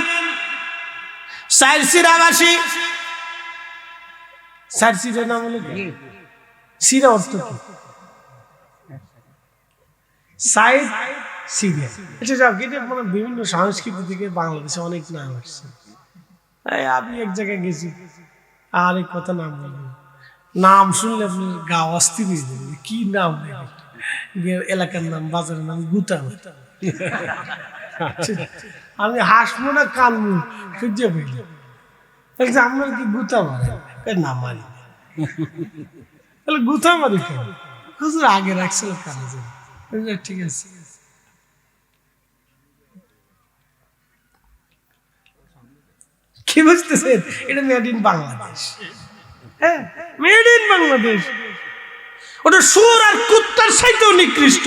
[SPEAKER 1] সাইরসিরাবাসী, সাইরসিরা নাম হলো কি? সিরা অর্থ কি? Side Syria. আচ্ছা যাও, মানে বিভিন্ন সংস্কৃতি থেকে বাংলাদেশে অনেক নাম আসছে। আমি এক জায়গায় গেছি, আর এক কথা নাম বলবো, নাম শুনলে আপনার গা অস্থির হয়ে যাবে। কি নাম? এলাকার নাম, বাজারের নাম গুতাম। আমি হাসবো না কানবো সহ্য পেয়ে আপনার কি গুতা মারে? না মারি। গুতা মারি কেন? হুজুর আগে রাখছিল কানে। ঠিক আছে, কি বুঝতেছেন? এটা মেড ইন বাংলাদেশ। হ্যাঁ, মেড ইন বাংলাদেশ। ওটা শুয়োর আর কুত্তার চাইতেও নিকৃষ্ট।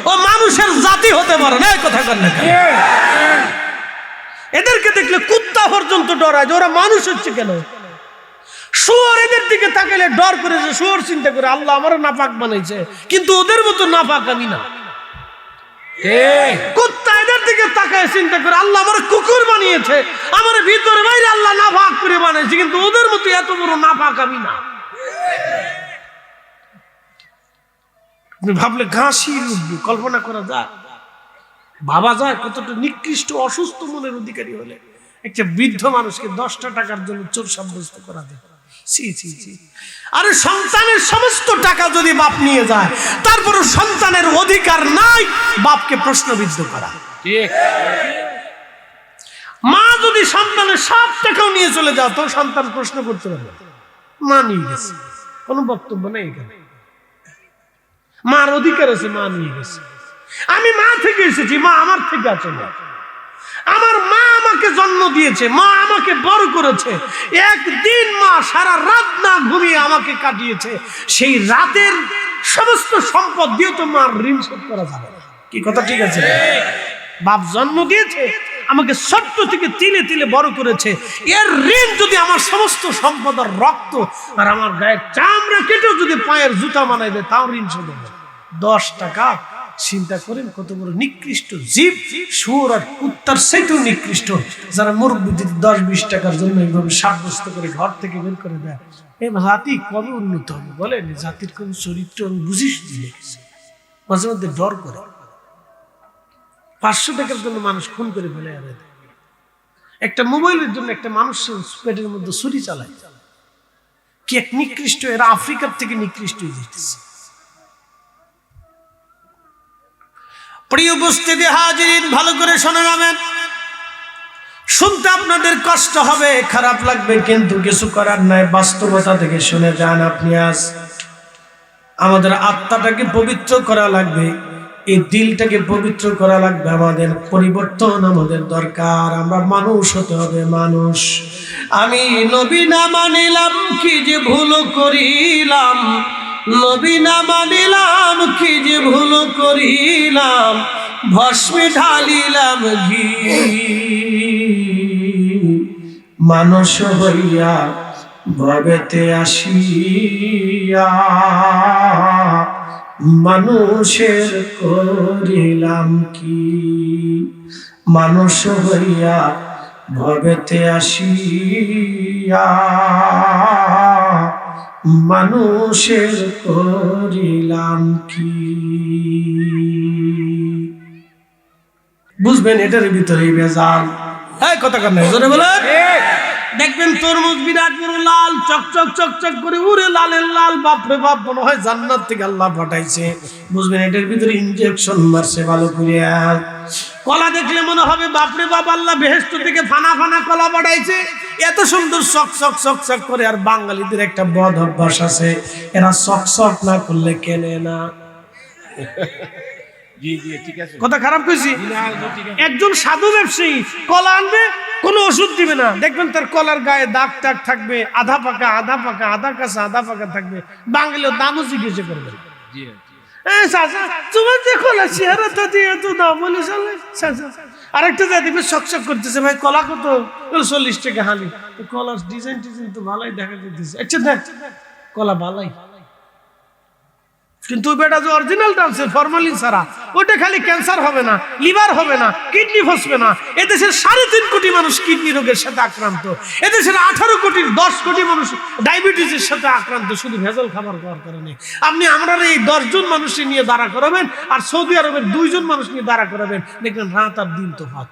[SPEAKER 1] ও মানুষের জাতি হতে পারে না, কথা কর না। এদেরকে দেখলে কুত্তা পর্যন্ত ডরায় যে ওরা মানুষ হচ্ছে কেন। শুয়োর এদের দিকে তাকালে ডর করে, যে শুয়োর চিন্তা করে আল্লাহ আমার নাপাক বানাইছে, কিন্তু ওদের মতো নাপাক আমি না। কুত্তা এদের দিকে তাকায় চিন্তা করে আল্লাহ আমার কুকুর বানিয়েছে, আমার ভিতরে বাইরে আল্লাহ নাপাক করে বানাইছে, কিন্তু ওদের মতো এত বড় নাপাক আমি না। ভাবলে ঘাসি উঠবে, কল্পনা করা যায়, ভাবা যায় কতটা নিকৃষ্ট অসুস্থ মনের অধিকারী হলে একটা বৃদ্ধ মানুষকে 10টা টাকার জন্য চোর সাব্যস্ত করা যায়। আর সন্তানের সমস্ত টাকা যদি বাপ নিয়ে যায়, তারপর সন্তানের অধিকার নাই বাপকে প্রশ্নবিদ্ধ করা। মা যদি সন্তানের সব টাকাও নিয়ে চলে যাও, তো সন্তান প্রশ্ন করতে পারবে মা নিয়ে গেছে, কোনো বক্তব্য নেই এখানে। মার অধিকার আছে, মা নিয়ে গেছে। আমি মা থেকে এসেছি, মা আমার থেকে আছে না। আমার মা আমাকে জন্ম দিয়েছে, মা আমাকে বড় করেছে। একদিন মা সারা রাত না ঘুমিয়ে আমাকে কাটিয়েছে, সেই রাতের সমস্ত সম্পদ দিয়ে তো মার ঋণ শোধ করা যাবে না। কি কথা ঠিক আছে? বাপ জন্ম দিয়েছে, আমাকে ছোট্ট থেকে তিলে তিলে বড় করেছে, এর ঋণ যদি আমার সমস্ত সম্পদ আর রক্ত আর আমার গায়ের চামড়া কেটেও যদি পায়ের জুতা বানাই দেয়, তাও ঋণ শোধ হবে। 10 টাকা, চিন্তা করেন কত বড় নিকৃষ্ট জীব। শুয়োর আর কুত্তার চাইতেও নিকৃষ্ট, যারা মুরব্বি 10-20 টাকার জন্য এইভাবে সাব্যস্ত করে ঘর থেকে বের করে দেয়। এই জাতি কবে উন্নত হবে বলেন? জাতির কোন চরিত্র আমি বুঝিস দিলে মাঝে মধ্যে ডর করে। 500 টাকার জন্য মানুষ খুন করে ফেলে। একটা মোবাইলের জন্য একটা মানুষের পেটের মধ্যে ছুরি চালায়। কি এক নিকৃষ্ট! এরা আফ্রিকার থেকে নিকৃষ্ট হয়ে যেতেছে। প্রিয় উপস্থিতি হাজিরিন, ভালো করে শোনা যাবেন। শুনতে আপনাদের কষ্ট হবে, খারাপ লাগবে, কিন্তু কিছু করার নাই। বাস্তবতা থেকে শুনে যান। আপনি আজ আমাদের আত্মাটাকে পবিত্র করা লাগবে, এই দিলটাকে পবিত্র করা লাগবে। আমাদের পরিবর্তন আমাদের দরকার। আমরা মানুষ হতে হবে, মানুষ। আমি নবী না মানিলাম, কি যে ভুল করিলাম। নবী না মানিলাম, কি যে ভুল করিলাম। ভস্মে ঢালিলাম ঘি, মানুষ হইয়া ভবেতে আসিয়া মানুষের করিলাম কি। মানুষ হইয়া ভবেতে আসিয়া মানুষের করিলাম কি। বুঝবেন এটার ভিতরে ভেজাল। হ্যাঁ, কথা কান নাই, জোরে বলেন। দেখবেন তরমুজ বিরাট বড় লাল, চকচক চকচক করে উড়ে, লালের লাল। বাপরে বাপ, মনে হয় জান্নাত থেকে আল্লাহ পাঠাইছে। বুঝবেন এটার ভিতরে ইনজেকশন মারছে ভালো করে। কলা দেখলে মনে হবে বাপরে বাপ, আল্লাহ বেহেশত থেকে ফানা ফানা কলা পাঠাইছে, এত সুন্দর চক চক চক চক করে। আর বাঙালিদের একটা বদ অভ্যাস আছে, এরা চক চক না করলে কেনে না। কথা খারাপ কইছি? একজন সাধু ব্যবসায়ী কলা আনবে, কোনো ওষুধ দিবে না। দেখবেন তার কলার গায়ে দাগ টাগ থাকবে, আধা পাকা আধা পাকা, আধা কাঁচা আধা পাকা থাকবে। বাঙালিও দামও জিজ্ঞেস করবে। তোমার যে কলা চেহারাটা দিয়ে তো দাও বলে চলে। আরেকটা যা দেখবে শক করতেছে, ভাই কলা কত? 40 টাকা হালি। কলার ডিজাইন তো ভালোই দেখা যেতেছে। আচ্ছা দেখ কলা ভালোই, কিন্তু বেটা যে অরিজিনালটা আছে ফরমালিন ছাড়া, ওটা খালি ক্যান্সার হবে না, লিভার হবে না, কিডনি ফসবে না। এদেশের 3.5 কোটি মানুষ কিডনি রোগের সাথে আক্রান্ত, এদেশের 18 কোটির 10 কোটি মানুষ ডায়াবেটিসের সাথে আক্রান্ত, শুধু ভেজাল খাবার খাওয়ার কারণে। আপনি আমরা এই 10 জন মানুষকে নিয়ে দাঁড়া করাবেন, আর সৌদি আরবের 2 জন মানুষ নিয়ে দাঁড়া করাবেন, দেখবেন রাত আর দিন তো হাত।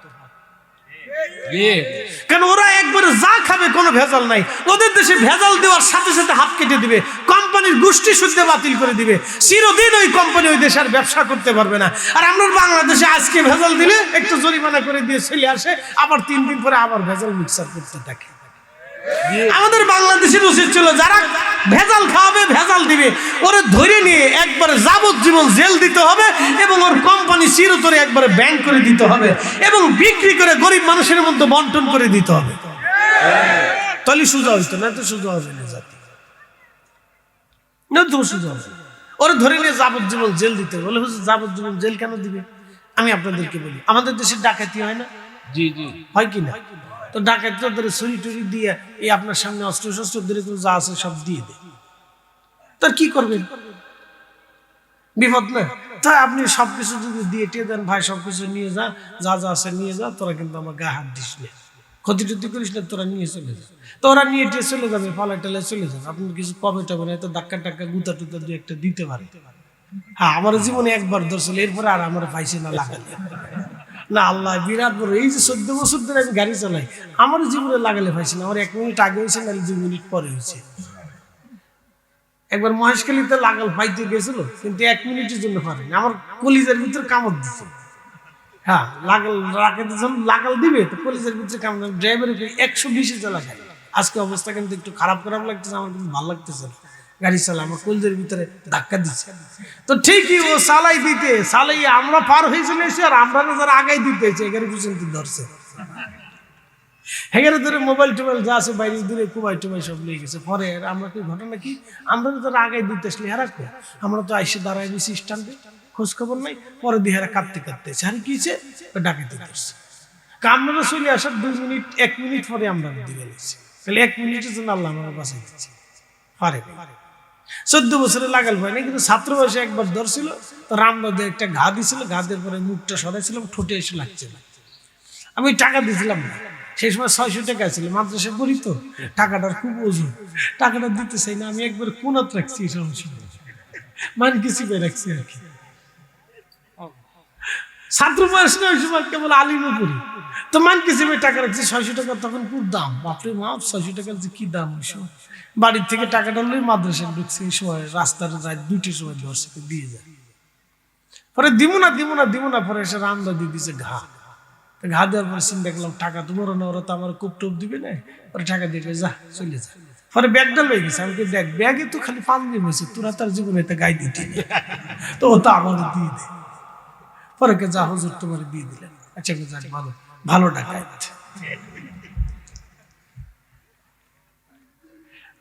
[SPEAKER 1] কারণ ওরা একবার যা খাবে কোনো ভেজাল নাই। ওদের দেশে ভেজাল দেওয়ার সাথে সাথে হাত কেটে দিবে, কোম্পানির গোষ্ঠী শুদ্ধে বাতিল করে দিবে, চিরদিন ওই কোম্পানি ওই দেশের ব্যবসা করতে পারবে না। আর আমরা বাংলাদেশে আজকে ভেজাল দিলে একটু জরিমানা করে দিয়ে চলে আসে, আবার 3 দিন পরে আবার ভেজাল মিক্সার করতে থাকে। আমাদের বাংলাদেশের উচিত ছিল যারা ভেজাল খাওয়াবে ভেজাল দিবে ওরা ধরে নিয়ে একবারে যাবজ্জীবন জেল দিতে হবে, এবং ওর কোম্পানি চিরতরে একবারে ব্যান করে দিতে হবে, এবং বিক্রি করে গরিব মানুষের মধ্যে বন্টন করে দিতে হবে। তাহলে সোজা হইতো না, তো সোজা হবে না জাতি, না তো সোজা হবে। ওরা ধরে নিয়ে যাবজ্জীবন জেল দিতে হবে। বলে হুজুর যাবজ্জীবন জেল কেন দিবে? আমি আপনাদেরকে বলি, আমাদের দেশে ডাকাতি হয় না? জি জি হয় কি না? তো ডাকাতরা ধরে ছুরি টুরি দিয়ে এই আপনার সামনে অস্ত্র শস্ত্র ধরে যা আছে সব দিয়ে দেয়, তার কি করবেন? বিপদ না? তাই আপনি সবকিছু যদি দিয়ে টিয়ে দেন, ভাই সবকিছু নিয়ে যা, যা যা আছে নিয়ে যা, তোরা কিন্তু আমার গায়ে হাত দিস না, ক্ষতি টুতি করিস না, তোরা নিয়ে চলে যা। তো ওরা নিয়ে টিয়ে চলে যাবে, পালা টালে চলে যাবে, আপনি কিছু কবে টবে না, তো ধাক্কা টাক্কা গুতা টুতা দিয়ে একটা দিতে পারে। হ্যাঁ, আমার জীবনে একবার ধরছিল, এরপরে আর আমার পাইছে না লাগালে না। আল্লাহ বিরাট বড়। এই যে 14 বছর ধরে আমি গাড়ি চালাই, আমার জীবনে লাগালে পাইছি না। আমার 1 মিনিট আগে হয়েছে, না 2 মিনিট পরে হয়েছে। একবার মহেশখালীতে লাগাল পাইতে গেছিল, কিন্তু 1 মিনিটের জন্য পারেনি, আমার কলিজার ভিতরে কামড় দিচ্ছে। হ্যাঁ, লাগাল রাখাতে যখন লাগাল দিবে তো কলিজার ভিতরে কামড়। ড্রাইভারের 120-এ চালায়। আজকে অবস্থা কিন্তু একটু খারাপ লাগতেছে, আমার কিন্তু ভালো লাগতেছে না গাড়ি চালা, আমার কলিজার ভিতরে ধাক্কা দিচ্ছে। তো ঠিকই ও চালাই দিতে চালাই আমরা পার হয়ে চলে এসেছি, আর আমরা যারা আগাই দিতেছে এখানে পর্যন্ত ধরছে। হেগারে ধরে মোবাইল টোবাইল যা আছে বাইরে দূরে কুমাই টুমাই সব নিয়ে গেছে। পরে আমরা কি ঘটনা কি, আমরা তো যারা আগাই দিতে আসলে হেরা কো, আমরা তো আইসে দাঁড়াই দিয়েছি স্ট্যান্ডে, খোঁজ খবর নাই। পরে দিয়ে হেরা কাঁদতে আরে কি হয়েছে, ডাকাতি করছে। আমরা চলে আসার 2 মিনিট 1 মিনিট পরে আমরা দিয়ে গেছি। তাহলে 1 মিনিটের জন্য আল্লাহ আমরা বাঁচাই দিচ্ছি। পারে 14 বছরে লাগাল হয় না, কিন্তু ছাত্র বয়সে একবার ধরছিল, তো রামদাদে একটা ঘা দিছিল, ঘা দেওয়ার পরে মুখটা সরাইছিলাম, ঠোঁটে এসে লাগছে না। আমি টাকা দিয়েছিলাম না, সেই সময় 600 টাকা ছিল, মাদ্রাসা পড়ি তো, টাকাটার খুব ওজন, টাকাটা দিতে চাই না। আমি একবার কোনাত রাখছি, এই সমস্যা মান কিছু পেয়ে রাখছি আর কি। ছাত্র বয়স না, ওই সময় কেবল আলিমও করি, তো মান কিছু টাকা রাখছি। 600 টাকা তখন খুব দাম, বাপরে মা, 600 টাকার যে কি দাম। ওই সময় বাড়ির থেকে টাকাটা লই মাদ্রাসায় ঢুকছি, এই সময় রাস্তার রাত 2টির সময় দর্শকে দিয়ে যায়। পরে দিব না, পরে এসে রামদা দিয়ে দিছে ঘা দেওয়ার পরে চিন্তা করলাম টাকা তো বড় না, ওরা তো আমার কুপ টুপ দিবে না, পরে টাকা দিয়ে যা চলে যা। পরে ব্যাগটা লয়ে গেছে, আমি দেখ ব্যাগে তো খালি পাঞ্জি হয়েছে, তোরা তার জীবনে তো গাই দিতে, তো ও তো আমার দিয়ে দে। পরে কে যা হুজুর তোমার দিয়ে দিলেন, আচ্ছা যাক ভালো ভালো টাকা।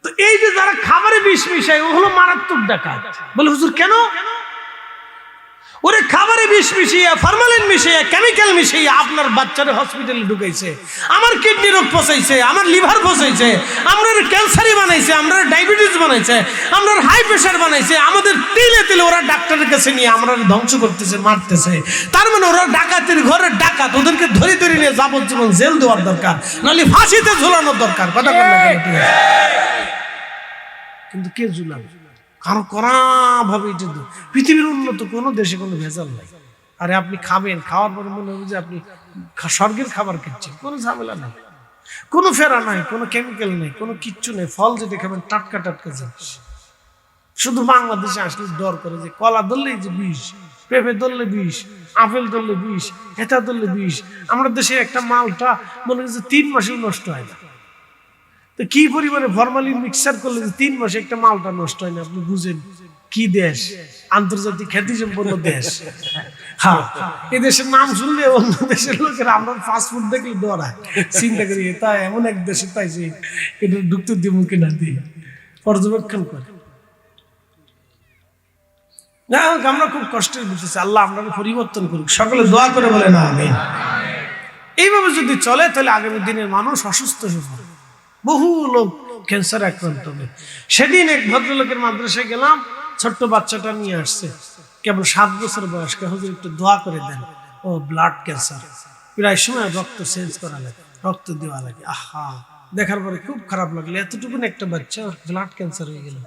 [SPEAKER 1] তো এই যে যারা খাবারে বিষ মিশায়, ও হলো মারাত্মক ডাকাত। বলে হুজুর কেন? ওরে খাবারে বিষ মিশিয়ে, ফরমালিন মিশিয়ে, কেমিক্যাল মিশিয়ে আপনার বাচ্চারে হসপিটালে ঢুকাইছে, আমার কিডনি রোগ পচাইছে, আমার লিভার পচাইছে, আমরা ক্যান্সারই বানাইছে, আমরা ডায়াবেটিস বানাইছে, আমরা হাই প্রেশার বানাইছে, আমাদের তিলে তিলে ওরা ডাক্তারের কাছে নিয়ে আমরা ধ্বংস করতেছে, মারতেছে। তার মানে ওরা ডাকাতের ঘরের ডাকাত, ওদেরকে ধরে ধরে নিয়ে যাবজ্জীবন জেল দেওয়ার দরকার, নাহলে ফাঁসিতে ঝুলানোর দরকার। কথা বল না কেন? কিন্তু কে ঝুলাবে? কারো কড়া ভাবে এটা পৃথিবীর উন্নত কোনো দেশে কোনো ভেজাল নাই। আরে আপনি খাবেন, খাওয়ার পরে মনে হবে যে আপনি স্বর্গের খাবার খাচ্ছেন, কোনো ঝামেলা নাই, কোনো ফেরা নাই, কোনো কেমিক্যাল নেই, কোনো কিচ্ছু নেই। ফল যেটা খাবেন টাটকা জিনিস। শুধু বাংলাদেশে আসলে ডর করে যে কলা ধরলেই যে বিষ, পেঁপে ধরলে বিষ, আপেল ধরলে বিষ, হেতা ধরলে বিষ। আমরা দেশে একটা মালটা মনে হচ্ছে 3 মাসেও নষ্ট হয় না। তো কি পরিমাণে ফরমালিন মিক্সার করলে যে 3 মাসে একটা মালটা নষ্ট হয় না, আপনি বুঝেন কি দেশ, আন্তর্জাতিক খ্যাতি সম্পন্ন দেশ। হ্যাঁ, এই দেশের নাম শুনলে অন্য দেশের লোকেরা আমরা ফাস্টফুড দেখলে ডরায়, চিন্তা করি তা এমন এক দেশে পাইছি এটা ঢুকতে দিয়ে মুখে না দিয়ে পর্যবেক্ষণ করে। যাই হোক, আমরা খুব কষ্টের ভিতরে, আল্লাহ আমরা পরিবর্তন করুক। সকলে দোয়া করে বলে না আমিন। এইভাবে যদি চলে তাহলে আগামী দিনের মানুষ অসুস্থ হয়ে পড়ে, বহু লোক ক্যান্সার আক্রান্ত হবে। সেদিন এক ভদ্রলোকের মাদ্রাসায় গেলাম, ছোট্ট বাচ্চাটা নিয়ে আসছে, কেবল 7 বছর বয়স। হুজুর একটু দোয়া করে দেন, ও ব্লাড ক্যান্সার, প্রায় সময় রক্ত চেঞ্জ করা লাগে, রক্ত দেওয়া লাগে। আহা, দেখার পরে খুব খারাপ লাগলো, এতটুকু একটা বাচ্চা ব্লাড ক্যান্সার হয়ে গেল।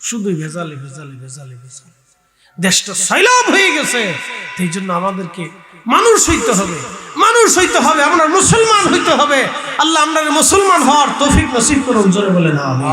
[SPEAKER 1] শুধু ভেজালে ভেজালে ভেজালে ভেজালে দেশটা সয়লাব হয়ে গেছে। এই জন্য আমাদেরকে মানুষ হইতে হবে, মানুষ হইতে হবে, আমরা মুসলমান হইতে হবে। আল্লাহ আমরা মুসলমান হওয়ার তৌফিক নসিব করুন, জোরে বলে না আমিন।